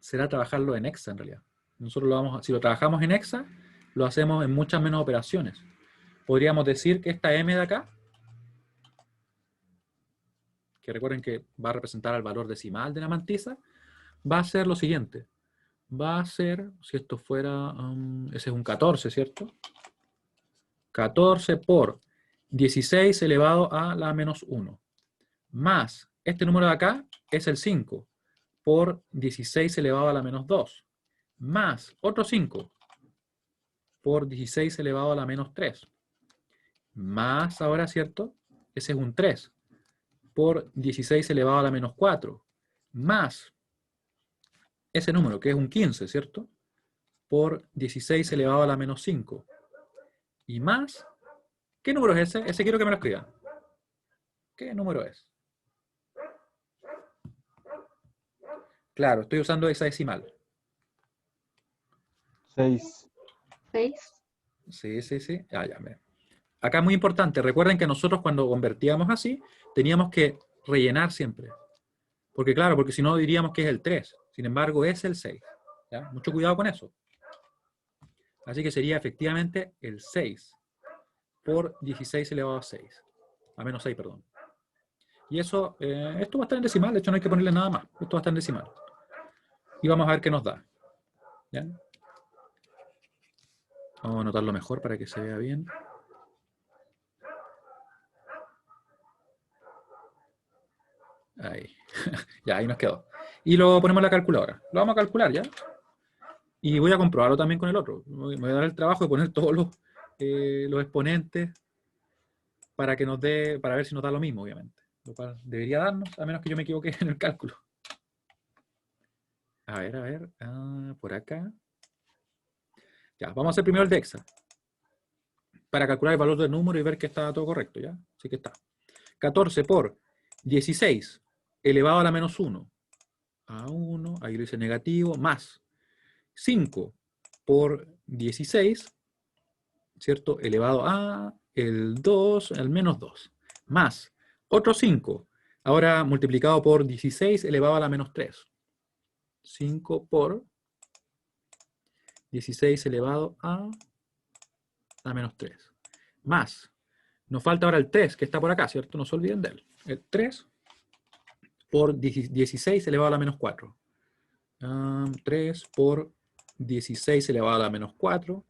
Será trabajarlo en hexa en realidad. Nosotros si lo trabajamos en hexa, lo hacemos en muchas menos operaciones. Podríamos decir que esta m de acá, que recuerden que va a representar el valor decimal de la mantisa, va a ser lo siguiente. Va a ser, si esto fuera, ese es un 14, ¿cierto? 14 por 16 elevado a la menos 1. Más, este número de acá es el 5 por 16 elevado a la menos 2. Más otro 5 por 16 elevado a la menos 3. Más ahora, ¿cierto? Ese es un 3 por 16 elevado a la menos 4. Más ese número, que es un 15, ¿cierto? Por 16 elevado a la menos 5. Y más, ¿qué número es ese? Ese quiero que me lo escriban. ¿Qué número es? Claro, estoy usando hexadecimal. 6. 6. Sí, sí, sí. Ah, ya, acá es muy importante. Recuerden que nosotros cuando convertíamos así, teníamos que rellenar siempre. Porque claro, porque si no diríamos que es el 3. Sin embargo, es el 6. ¿Ya? Mucho cuidado con eso. Así que sería efectivamente el 6 por 16 elevado a 6. A menos 6, perdón. Y eso, esto va a estar en decimal. De hecho, no hay que ponerle nada más. Esto va a estar en decimal. Y vamos a ver qué nos da. ¿Ya? Vamos a anotarlo mejor para que se vea bien. Ahí. Ya, ahí nos quedó. Y lo ponemos en la calculadora. Lo vamos a calcular, ¿ya? Y voy a comprobarlo también con el otro. Me voy a dar el trabajo de poner todos los exponentes para que nos dé, para ver si nos da lo mismo, obviamente. Lo cual debería darnos, a menos que yo me equivoque en el cálculo. A ver. Por acá. Ya, vamos a hacer primero el de hexa. Para calcular el valor del número y ver que está todo correcto, ¿ya? Así que está. 14 por 16 elevado a la menos 1. A 1, ahí lo hice negativo, más 5 por 16, ¿cierto? Elevado a el 2, al menos 2. Más otro 5, ahora multiplicado por 16 elevado a la menos 3. 5 por 16 elevado a la menos 3. Más, nos falta ahora el 3, que está por acá, ¿cierto? No se olviden de él. El 3 por 16 elevado a la menos 4. 3 por 16 elevado a la menos 4.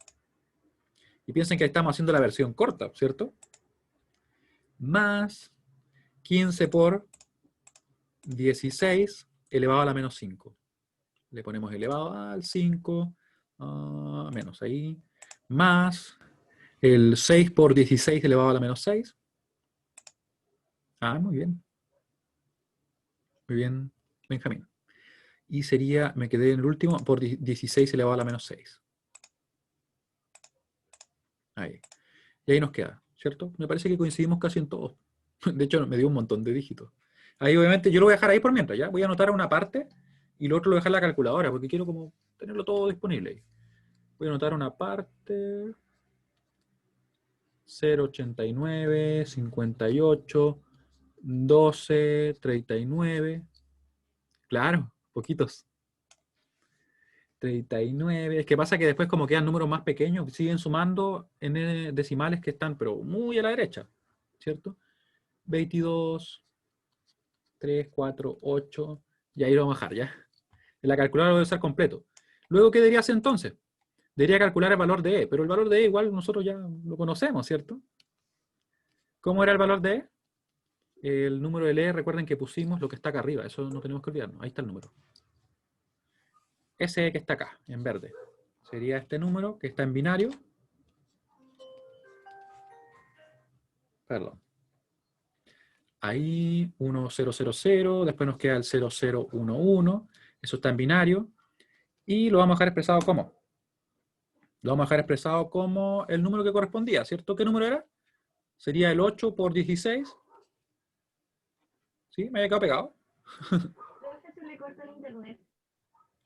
Y piensen que estamos haciendo la versión corta, ¿cierto? Más 15 por 16 elevado a la menos 5. Le ponemos elevado al 5, menos ahí. Más el 6 por 16 elevado a la menos 6. Muy bien. Muy bien, Benjamín. Y sería, me quedé en el último, por 16 elevado a la menos 6. Ahí. Y ahí nos queda, ¿cierto? Me parece que coincidimos casi en todo. De hecho, me dio un montón de dígitos. Ahí, obviamente, yo lo voy a dejar ahí por mientras, ¿ya? Voy a anotar una parte y lo otro lo voy a dejar en la calculadora, porque quiero como tenerlo todo disponible ahí. Voy a anotar una parte. 0,89, 58, 12, 39. Claro, poquitos. 39. Es que pasa que después como quedan números más pequeños, siguen sumando en decimales que están, pero muy a la derecha, ¿cierto? 22, 3, 4, 8, y ahí lo vamos a bajar, ¿ya? En la calculadora lo voy a usar completo. Luego, ¿qué debería hacer entonces? Debería calcular el valor de E, pero el valor de E igual nosotros ya lo conocemos, ¿cierto? ¿Cómo era el valor de E? El número de E, recuerden que pusimos lo que está acá arriba, eso no tenemos que olvidarnos, ahí está el número. Ese que está acá, en verde. Sería este número que está en binario. Perdón. Ahí 1000, después nos queda el 0011, eso está en binario. Y lo vamos a dejar expresado como. Lo vamos a dejar expresado como el número que correspondía, ¿cierto? ¿Qué número era? Sería el 8 por 16. ¿Sí? ¿Me había quedado pegado? Creo que se le corta el internet.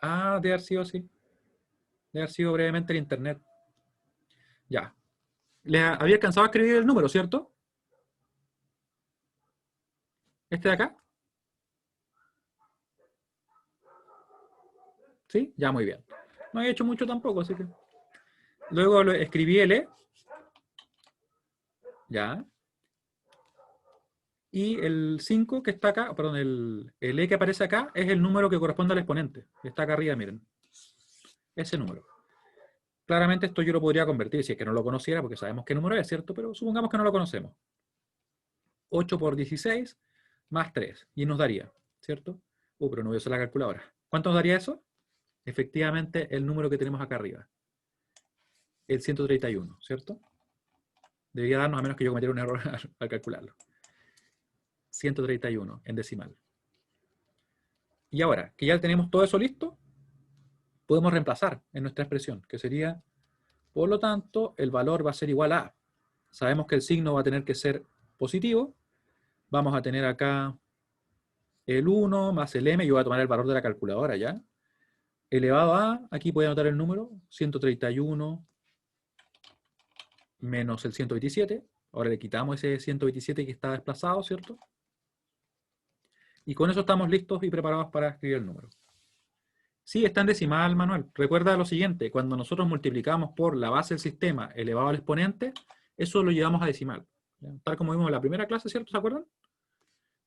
Ah, debe haber sido así. Debe haber sido brevemente el internet. Ya. ¿Le había alcanzado a escribir el número, cierto? ¿Este de acá? ¿Sí? Ya, muy bien. No había hecho mucho tampoco, así que... Luego escribí el E. Ya. Y el 5 que está acá, perdón, el E que aparece acá es el número que corresponde al exponente. Está acá arriba, miren. Ese número. Claramente esto yo lo podría convertir, si es que no lo conociera, porque sabemos qué número es, ¿cierto? Pero supongamos que no lo conocemos. 8 por 16 más 3. Y nos daría, ¿cierto? Pero no voy a usar la calculadora. ¿Cuánto nos daría eso? Efectivamente, el número que tenemos acá arriba. El 131, ¿cierto? Debería darnos, a menos que yo cometiera un error al calcularlo. 131 en decimal. Y ahora, que ya tenemos todo eso listo, podemos reemplazar en nuestra expresión, que sería, por lo tanto, el valor va a ser igual a A. Sabemos que el signo va a tener que ser positivo. Vamos a tener acá el 1 más el m, yo voy a tomar el valor de la calculadora ya. Elevado a, aquí voy a anotar el número, 131 menos el 127. Ahora le quitamos ese 127 que está desplazado, ¿cierto? Y con eso estamos listos y preparados para escribir el número. Sí, está en decimal, Manuel. Recuerda lo siguiente, cuando nosotros multiplicamos por la base del sistema elevado al exponente, eso lo llevamos a decimal. ¿Ya? Tal como vimos en la primera clase, ¿cierto? ¿Se acuerdan?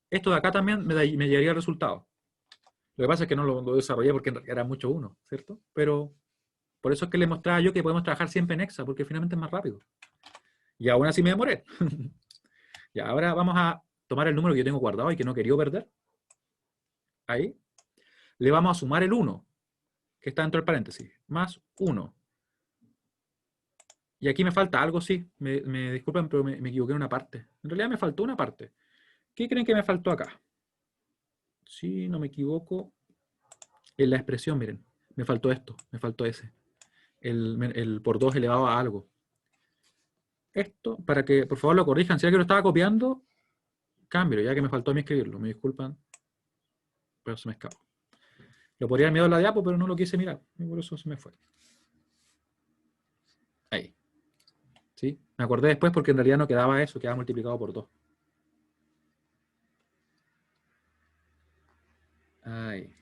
Esto de acá también me llevaría el resultado. Lo que pasa es que no lo desarrollé porque era mucho uno, ¿cierto? Pero por eso es que le mostraba yo que podemos trabajar siempre en hexa, porque finalmente es más rápido. Y aún así me demoré. Ya, ahora vamos a tomar el número que yo tengo guardado y que no quería perder. Ahí. Le vamos a sumar el 1, que está dentro del paréntesis, más 1. Y aquí me falta algo, sí. Me disculpan, pero me equivoqué en una parte. En realidad me faltó una parte. ¿Qué creen que me faltó acá? Si no me equivoco, en la expresión, miren. Me faltó esto, me faltó ese. El por 2 elevado a algo. Esto, para que por favor lo corrijan. Si alguien lo estaba copiando, cámbialo, ya que me faltó a mí escribirlo. Me disculpan, pero se me escapó. Lo podría haber mirado en la diapo, pero no lo quise mirar. Y por eso se me fue. Ahí. ¿Sí? Me acordé después porque en realidad no quedaba eso, quedaba multiplicado por 2. Ahí.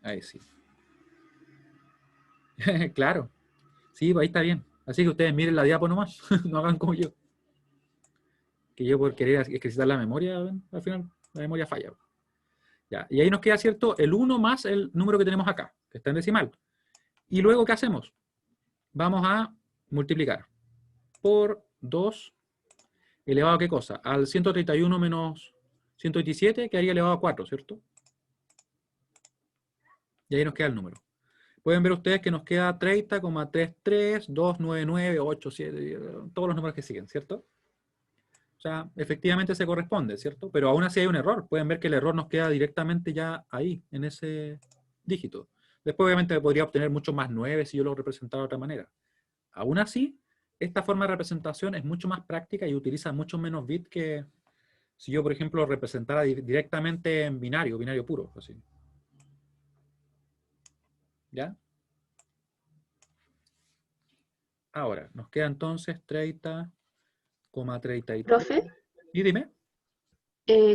Ahí sí. Claro. Sí, pues ahí está bien. Así que ustedes miren la diapo nomás. No hagan como yo. Que yo por querer ejercitar la memoria, ¿ven? Al final la memoria falla. Ya. Y ahí nos queda, ¿cierto? El 1 más el número que tenemos acá, que está en decimal. Y luego, ¿qué hacemos? Vamos a multiplicar por 2 elevado a ¿qué cosa? Al 131 menos 127, que haría elevado a 4, ¿cierto? Y ahí nos queda el número. Pueden ver ustedes que nos queda 30,33, 299, 87, todos los números que siguen, ¿cierto? O sea, efectivamente se corresponde, ¿cierto? Pero aún así hay un error. Pueden ver que el error nos queda directamente ya ahí, en ese dígito. Después obviamente podría obtener mucho más 9 si yo lo representara de otra manera. Aún así, esta forma de representación es mucho más práctica y utiliza mucho menos bits que si yo, por ejemplo, lo representara directamente en binario, binario puro. Así. ¿Ya? Ahora, nos queda entonces 30,33. Profe, Y dime.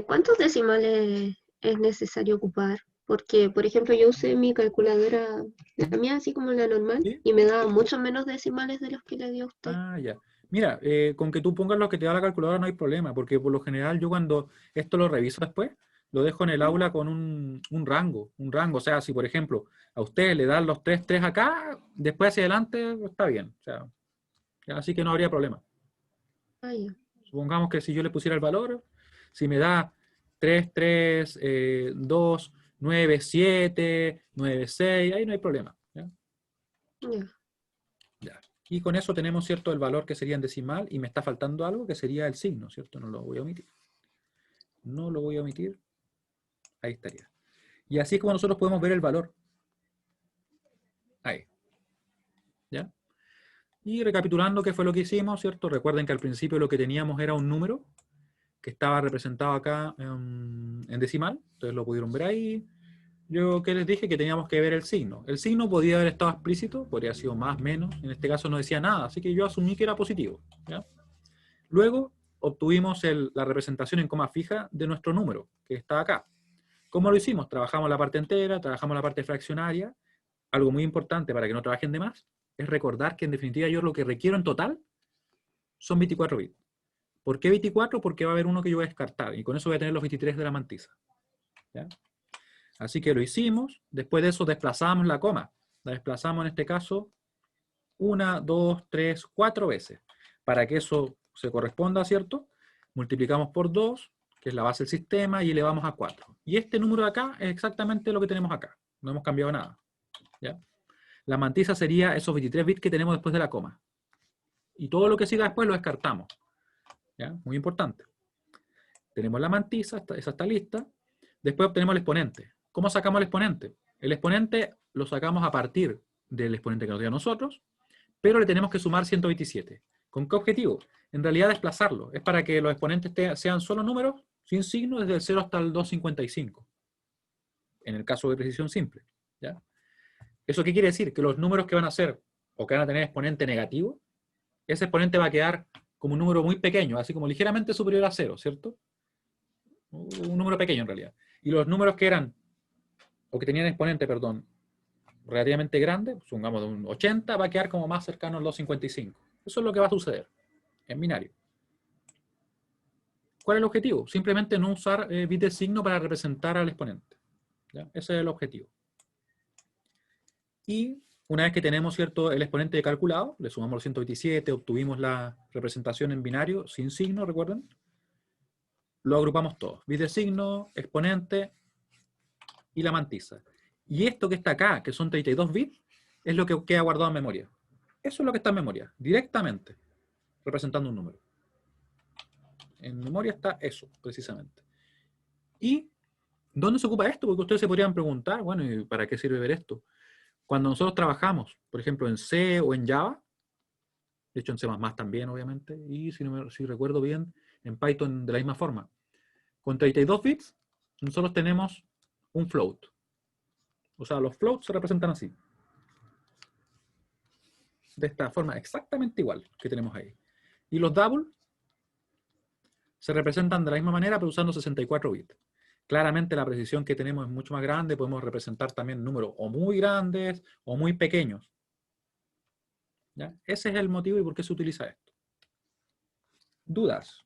¿cuántos decimales es necesario ocupar? Porque, por ejemplo, yo usé mi calculadora, la mía así como la normal, ¿Sí? y me daba mucho menos decimales de los que le dio a usted. Ah, ya. Mira, con que tú pongas lo que te da la calculadora no hay problema, porque por lo general yo cuando esto lo reviso después, lo dejo en el aula con un rango. O sea, si por ejemplo a ustedes le dan los 3 acá, después hacia adelante está bien. O sea, ya, así que no habría problema. Ah, ya. Supongamos que si yo le pusiera el valor, si me da 3, 3, 2, 9, 7, 9, 6, ahí no hay problema. ¿Ya? Ya. Ya. Y con eso tenemos, ¿cierto?, el valor que sería en decimal y me está faltando algo que sería el signo, ¿cierto? No lo voy a omitir. No lo voy a omitir. Ahí estaría. Y así es como nosotros podemos ver el valor. Ahí. ¿Ya? Y recapitulando qué fue lo que hicimos, ¿cierto? Recuerden que al principio lo que teníamos era un número que estaba representado acá en decimal. Entonces lo pudieron ver ahí. Yo que les dije que teníamos que ver el signo. El signo podía haber estado explícito, podría haber sido más, menos. En este caso no decía nada, así que yo asumí que era positivo. ¿Ya? Luego obtuvimos la representación en coma fija de nuestro número, que está acá. ¿Cómo lo hicimos? Trabajamos la parte entera, trabajamos la parte fraccionaria. Algo muy importante para que no trabajen de más es recordar que en definitiva yo lo que requiero en total son 24 bits. ¿Por qué 24? Porque va a haber uno que yo voy a descartar y con eso voy a tener los 23 de la mantisa. ¿Ya? Así que lo hicimos. Después de eso desplazamos la coma. La desplazamos en este caso 1, 2, 3, 4 veces. Para que eso se corresponda, ¿cierto? Multiplicamos por 2, que es la base del sistema, y elevamos a 4. Y este número de acá es exactamente lo que tenemos acá. No hemos cambiado nada. ¿Ya? La mantisa sería esos 23 bits que tenemos después de la coma. Y todo lo que siga después lo descartamos. ¿Ya? Muy importante. Tenemos la mantisa, esa está lista. Después obtenemos el exponente. ¿Cómo sacamos el exponente? El exponente lo sacamos a partir del exponente que nos dio a nosotros, pero le tenemos que sumar 127. ¿Con qué objetivo? En realidad desplazarlo. Es para que los exponentes sean solo números sin signo desde el 0 hasta el 255. En el caso de precisión simple. ¿Ya? ¿Eso qué quiere decir? Que los números que van a ser o que van a tener exponente negativo, ese exponente va a quedar como un número muy pequeño, así como ligeramente superior a 0, ¿cierto? Un número pequeño en realidad. Y los números que eran, o que tenían exponente, perdón, relativamente grande, supongamos de un 80, va a quedar como más cercano al 255. Eso es lo que va a suceder en binario. ¿Cuál es el objetivo? Simplemente no usar bit de signo para representar al exponente. ¿Ya? Ese es el objetivo. Y una vez que tenemos, ¿cierto?, el exponente calculado, le sumamos los 127, obtuvimos la representación en binario sin signo, ¿recuerdan? Lo agrupamos todos. Bit de signo, exponente y la mantisa. Y esto que está acá, que son 32 bits, es lo que queda guardado en memoria. Eso es lo que está en memoria, directamente, representando un número. En memoria está eso, precisamente. ¿Y dónde se ocupa esto? Porque ustedes se podrían preguntar, bueno, ¿y para qué sirve ver esto? Cuando nosotros trabajamos, por ejemplo, en C o en Java, de hecho en C++ también, obviamente, y si recuerdo bien, en Python de la misma forma. Con 32 bits, nosotros tenemos un float. O sea, los floats se representan así. De esta forma, exactamente igual que tenemos ahí. Y los double se representan de la misma manera, pero usando 64 bits. Claramente la precisión que tenemos es mucho más grande, podemos representar también números o muy grandes o muy pequeños. ¿Ya? Ese es el motivo y por qué se utiliza esto. ¿Dudas?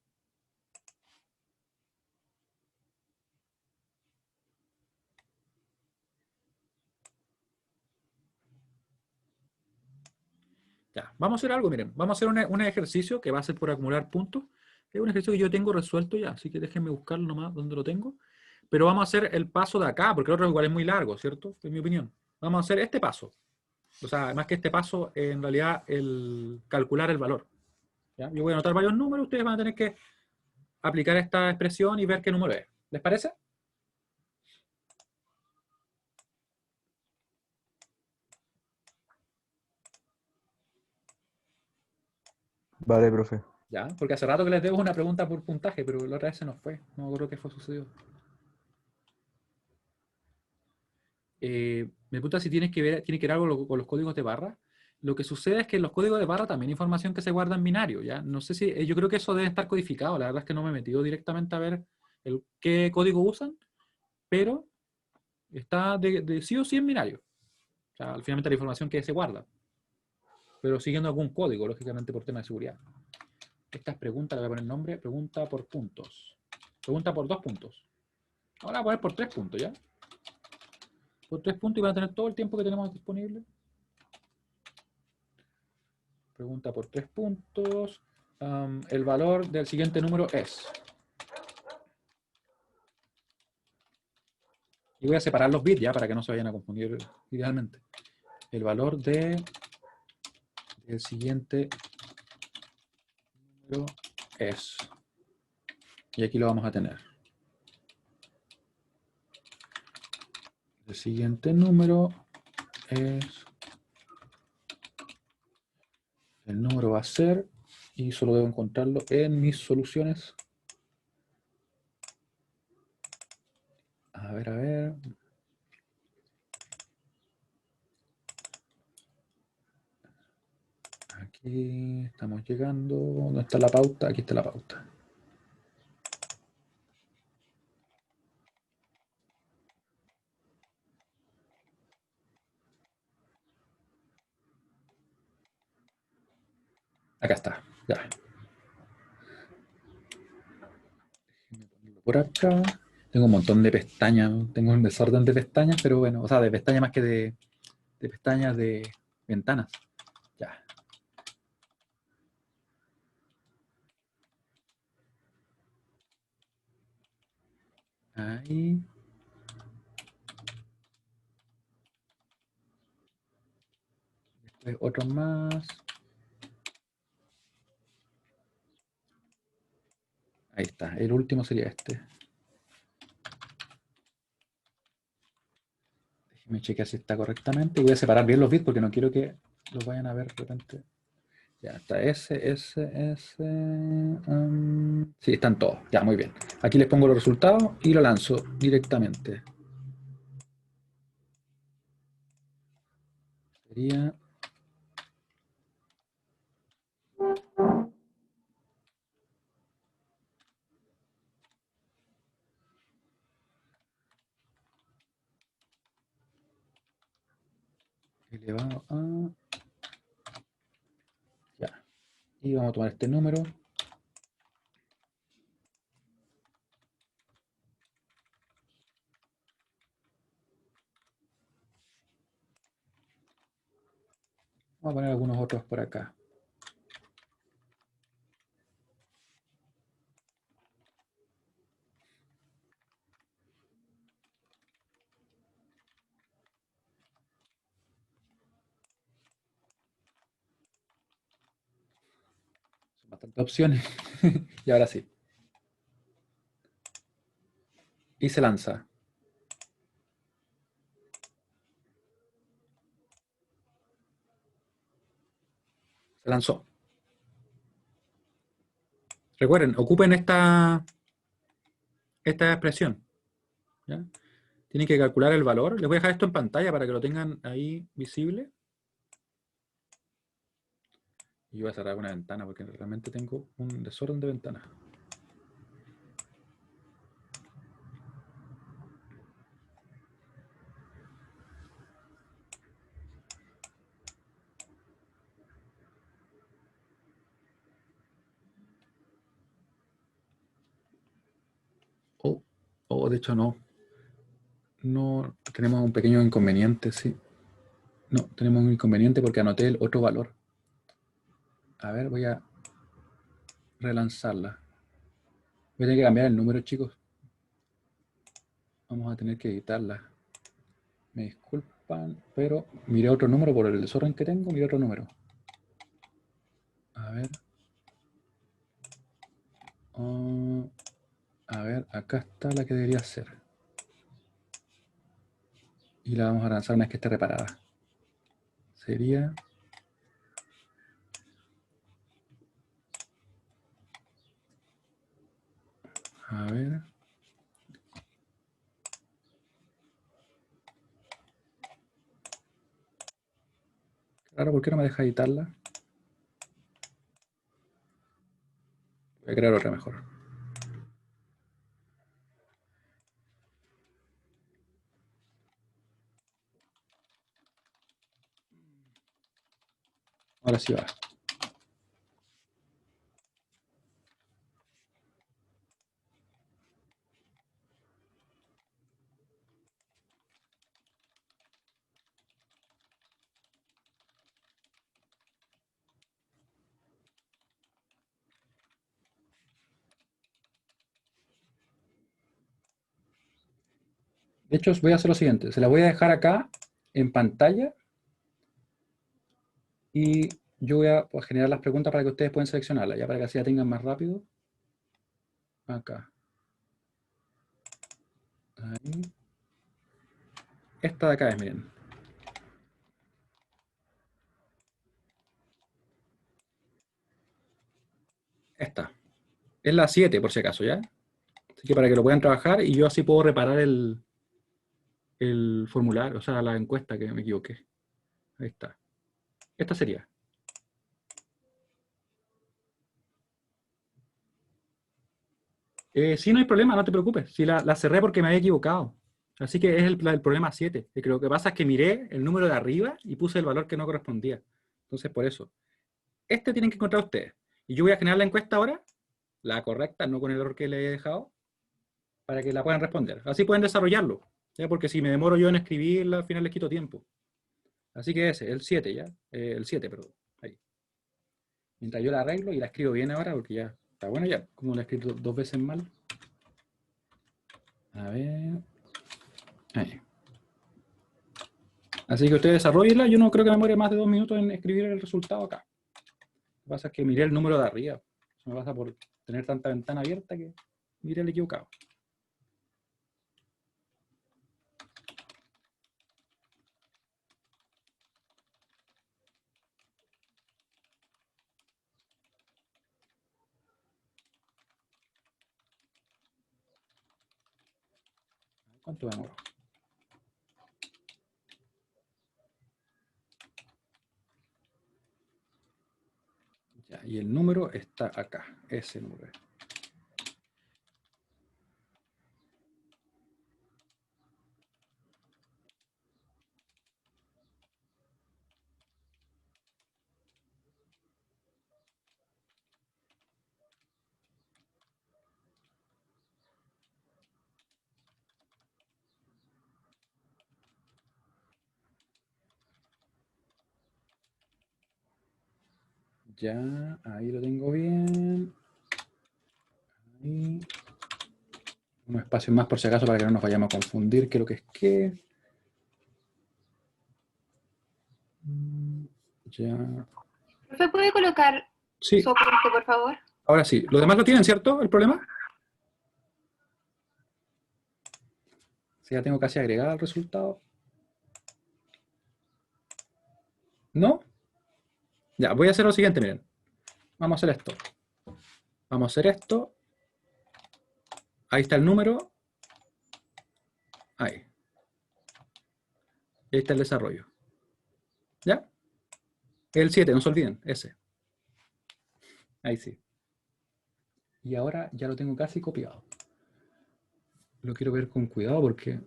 Ya, vamos a hacer algo, miren, vamos a hacer un ejercicio que va a ser por acumular puntos. Es un ejercicio que yo tengo resuelto ya, así que déjenme buscarlo nomás donde lo tengo. Pero vamos a hacer el paso de acá, porque el otro igual es muy largo, ¿cierto? En mi opinión. Vamos a hacer este paso. O sea, más que este paso, en realidad, el calcular el valor. ¿Ya? Yo voy a anotar varios números, ustedes van a tener que aplicar esta expresión y ver qué número es. ¿Les parece? Vale, profe. Ya, porque hace rato que les debo una pregunta por puntaje, pero la otra vez se nos fue. No me acuerdo qué fue sucedido. Me pregunta si tiene que ver algo con los códigos de barra. Lo que sucede es que en los códigos de barra también hay información que se guarda en binario, ¿ya? No sé si, yo creo que eso debe estar codificado. La verdad es que no me he metido directamente a ver qué código usan, pero Está de sí o sí en binario. O sea, finalmente la información que se guarda. Pero siguiendo algún código, lógicamente por tema de seguridad. Esta es pregunta, le voy a poner nombre, pregunta por puntos. Pregunta por 2 puntos. Ahora voy a poner por 3 puntos, ¿ya? Por 3 puntos y van a tener todo el tiempo que tenemos disponible. Pregunta por 3 puntos. El valor del siguiente número es. Y voy a separar los bits ya para que no se vayan a confundir idealmente. El valor del siguiente número es. Y aquí lo vamos a tener. El siguiente número es. El número va a ser. Y solo debo encontrarlo en mis soluciones. A ver, a ver. Aquí estamos llegando. ¿Dónde está la pauta? Aquí está la pauta. Acá está. Ya. Déjenme ponerlo por acá. Tengo un montón de pestañas. Tengo un desorden de pestañas, pero bueno. O sea, de pestañas más que de pestañas de ventanas. Ya. Ahí. Después otro más. Ahí está. El último sería este. Déjenme chequear si está correctamente. Y voy a separar bien los bits porque no quiero que los vayan a ver de repente. Ya está. S. Sí, están todos. Ya, muy bien. Aquí les pongo los resultados y lo lanzo directamente. Sería. Elevado a. Ya. Y vamos a tomar este número. Vamos a poner algunos otros por acá. Son bastantes opciones. Y ahora sí. Y se lanza. Se lanzó. Recuerden, ocupen esta expresión. ¿Ya? Tienen que calcular el valor. Les voy a dejar esto en pantalla para que lo tengan ahí visible. Y yo voy a cerrar una ventana porque realmente tengo un desorden de ventanas. De hecho no. No, tenemos un pequeño inconveniente, sí. No, tenemos un inconveniente porque anoté el otro valor. A ver, voy a relanzarla. Voy a tener que cambiar el número, chicos. Vamos a tener que editarla. Me disculpan, pero miré otro número por el desorden que tengo. Miré otro número. A ver. A ver, acá está la que debería ser. Y la vamos a lanzar una vez que esté reparada. Sería... A ver... Claro, ¿por qué no me deja editarla? Voy a crear otra mejor. Ahora sí va. De hecho, voy a hacer lo siguiente. Se la voy a dejar acá en pantalla y yo voy a pues, generar las preguntas para que ustedes puedan seleccionarlas, ya para que así la tengan más rápido. Acá. Ahí. Esta de acá es, miren. Esta. Es la 7 por si acaso, ¿ya? Así que para que lo puedan trabajar y yo así puedo reparar el formulario, o sea, la encuesta que me equivoqué. Ahí está. Esta sería. Sí, no hay problema, no te preocupes. Sí, la cerré porque me había equivocado. Así que es el problema 7. Que lo que pasa es que miré el número de arriba y puse el valor que no correspondía. Entonces, por eso. Este tienen que encontrar ustedes. Y yo voy a generar la encuesta ahora, la correcta, no con el error que le he dejado, para que la puedan responder. Así pueden desarrollarlo. ¿Ya? Porque si me demoro yo en escribirla, al final les quito tiempo. Así que ese, el 7 ya. El 7, perdón. Ahí. Mientras yo la arreglo y la escribo bien ahora, porque ya está bueno ya. Como la he escrito dos veces mal. A ver. Ahí. Así que ustedes desarrollenla. Yo no creo que me demore más de 2 minutos en escribir el resultado acá. Lo que pasa es que miré el número de arriba. Eso me pasa por tener tanta ventana abierta que miré el equivocado. ¿Cuánto demoró? Ya, y el número está acá. Ese número. Ya, ahí lo tengo bien. Ahí. Unos espacios más por si acaso para que no nos vayamos a confundir qué es lo que es qué. Ya. ¿Profe, puede colocar Sí, soporte, por favor? ahora sí. ¿Los demás lo tienen, cierto? ¿El problema? Sí, ya tengo casi agregado el resultado. ¿No? Ya, voy a hacer lo siguiente, miren. Vamos a hacer esto. Vamos a hacer esto. Ahí está el número. Ahí. Ahí está el desarrollo. ¿Ya? El 7, no se olviden, ese. Ahí sí. Y ahora ya lo tengo casi copiado. Lo quiero ver con cuidado porque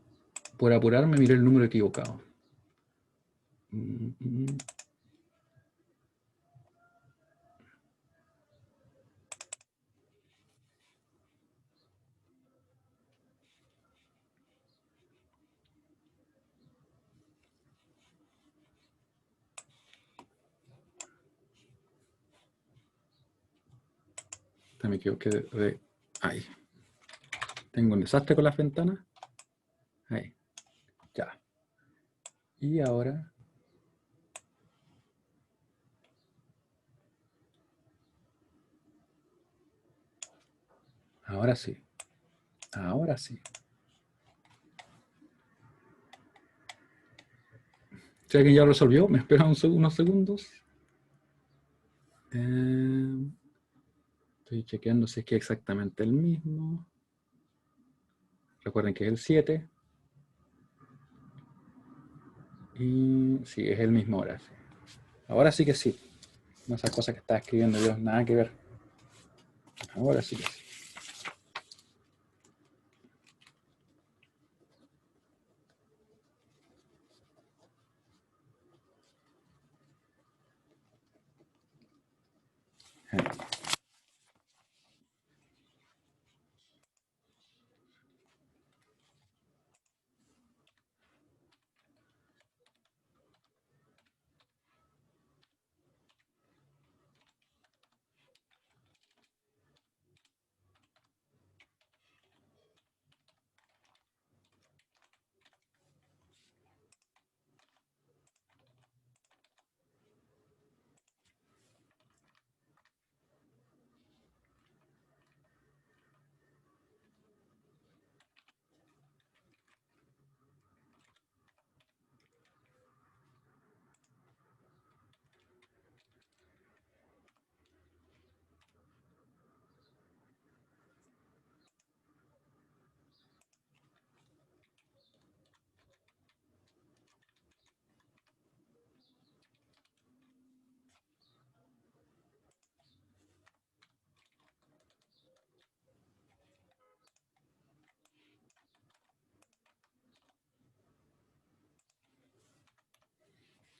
por apurarme miré el número equivocado. Me equivoqué de... Ahí. Tengo un desastre con las ventanas. Ahí. Ya. Y ahora... Ahora sí. Ahora sí. Si alguien ya lo resolvió, me espera unos segundos. Estoy chequeando si es que es exactamente el mismo. Recuerden que es el 7. Y sí, es el mismo ahora. Sí. Ahora sí que sí. No esas cosas que estaba escribiendo yo, nada que ver. Ahora sí que sí.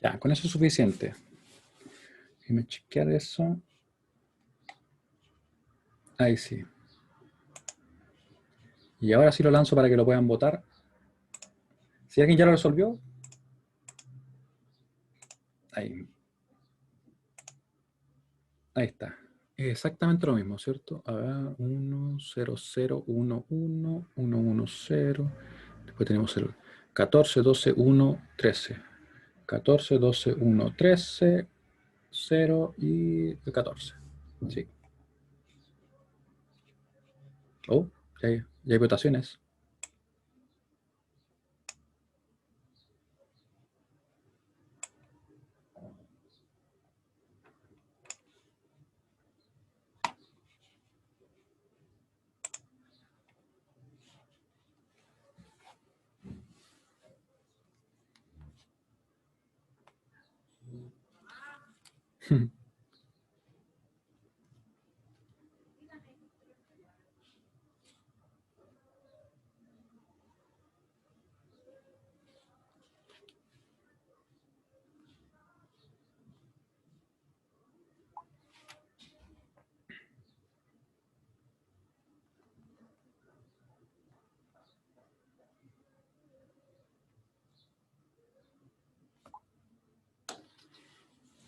Ya, con eso es suficiente. Déjame chequear eso. Ahí sí. Y ahora sí lo lanzo para que lo puedan votar. Si alguien ya lo resolvió, ahí. Ahí está. Es exactamente lo mismo, ¿cierto? A ver, 1, 0, 0, 1, 1, 1, 1, 0. Después tenemos el 14, 12, 1, 13. 14, 12, 1, 13, 0 y el 14. Sí. Oh, ya hay votaciones.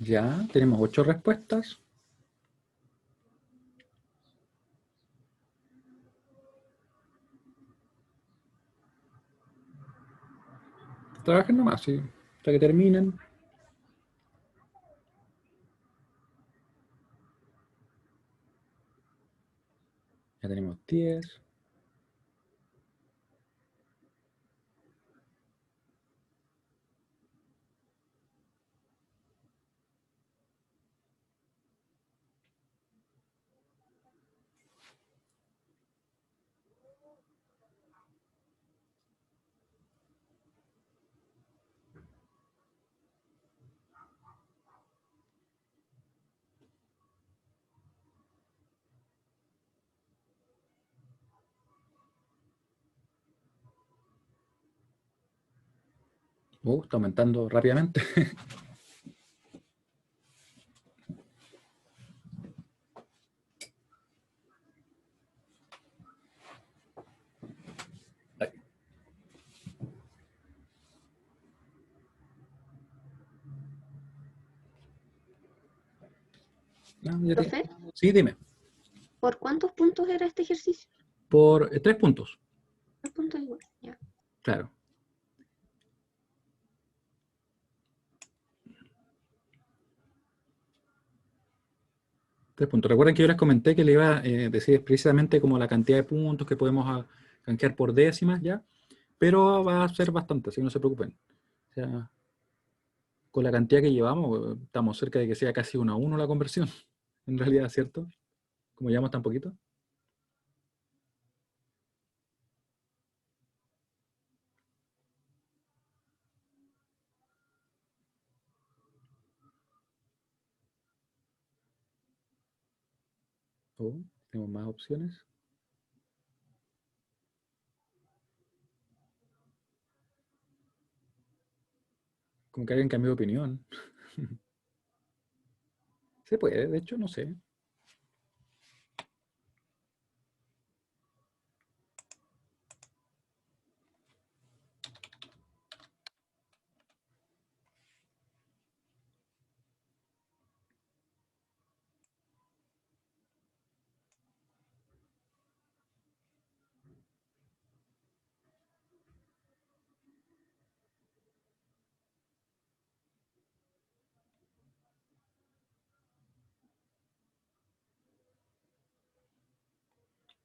Ya, tenemos 8 respuestas. Trabajen nomás, sí. Hasta que terminen. Ya tenemos 10. Está aumentando rápidamente. Ahí. Ah, Profe, sí, dime. ¿por cuántos puntos era este ejercicio? Por 3 puntos. 3 puntos igual, ya. Claro. Tres puntos. Recuerden que yo les comenté que le iba a decir precisamente como la cantidad de puntos que podemos canjear por décimas, ¿ya? Pero va a ser bastante, así que no se preocupen. O sea, con la cantidad que llevamos, estamos cerca de que sea casi 1 a 1 la conversión, en realidad, ¿cierto? Como llevamos tan poquito. Tenemos más opciones. Como que alguien cambió de opinión. Se puede, de hecho, no sé.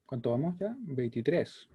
¿Cuánto vamos ya? 23.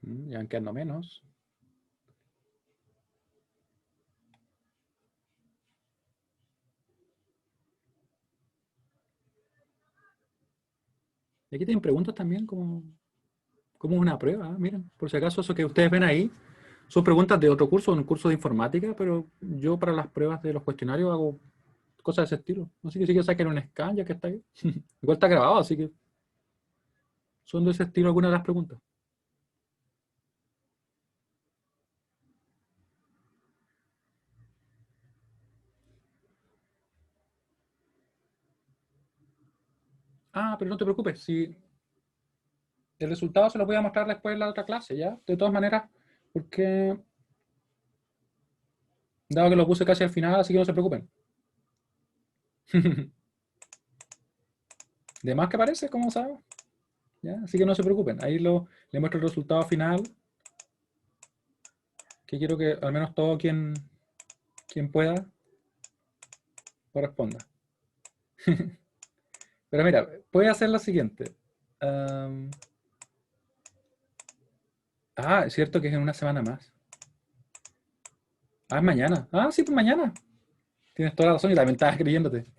Ya van quedando menos. Y aquí tienen preguntas también como una prueba. Miren, por si acaso eso que ustedes ven ahí son preguntas de otro curso, un curso de informática, pero yo para las pruebas de los cuestionarios hago cosas de ese estilo. Así que sí que saquen un scan ya que está ahí. Igual está grabado, así que son de ese estilo algunas de las preguntas. Ah, pero no te preocupes, si el resultado se lo voy a mostrar después en la otra clase, ¿ya? De todas maneras, porque dado que lo puse casi al final, así que no se preocupen. De más que parece, como sabemos. ¿Ya? Así que no se preocupen. Ahí le muestro el resultado final. Que quiero que al menos todo quien pueda corresponda. Pero mira, puede hacer lo siguiente. Es cierto que es en una semana más. Es mañana. Sí, pues mañana. Tienes toda la razón y también estabas creyéndote.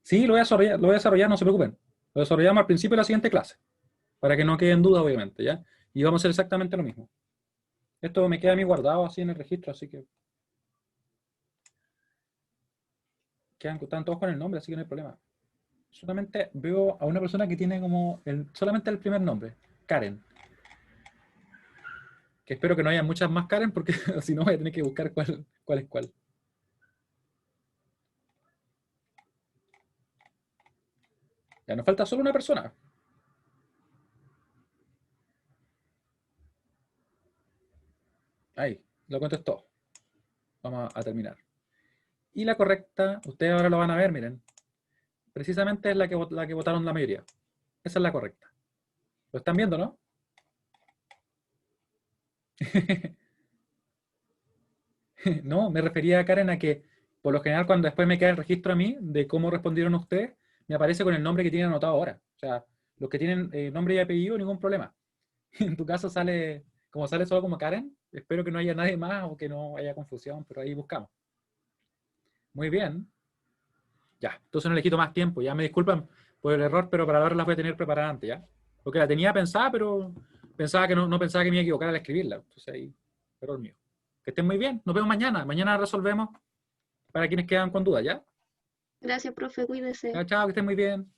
Sí, lo voy a desarrollar, no se preocupen. Lo desarrollamos al principio de la siguiente clase. Para que no queden dudas, obviamente, ¿ya? Y vamos a hacer exactamente lo mismo. Esto me queda a mí guardado así en el registro, así que están todos con el nombre, así que no hay problema. Solamente veo a una persona que tiene como solamente el primer nombre, Karen. Que espero que no haya muchas más Karen, porque si no voy a tener que buscar cuál es cuál. Ya nos falta solo una persona. Ahí, lo contestó. Vamos a terminar. Y la correcta, ustedes ahora lo van a ver, miren. Precisamente es la que votaron la mayoría. Esa es la correcta. ¿Lo están viendo, no? No, me refería a Karen a que, por lo general, cuando después me queda el registro a mí de cómo respondieron ustedes, me aparece con el nombre que tienen anotado ahora. O sea, los que tienen nombre y apellido, ningún problema. En tu caso sale, como sale solo como Karen, espero que no haya nadie más o que no haya confusión, pero ahí buscamos. Muy bien. Ya, entonces no le quito más tiempo. Ya me disculpan por el error, pero para ahora las voy a tener preparadas antes, ¿ya? Porque la tenía pensada, pero pensaba que no pensaba que me iba a equivocar al escribirla. Entonces ahí, error mío. Que estén muy bien. Nos vemos mañana. Mañana resolvemos para quienes quedan con dudas, ¿ya? Gracias, profe, cuídese. Chao, chao, que estén muy bien.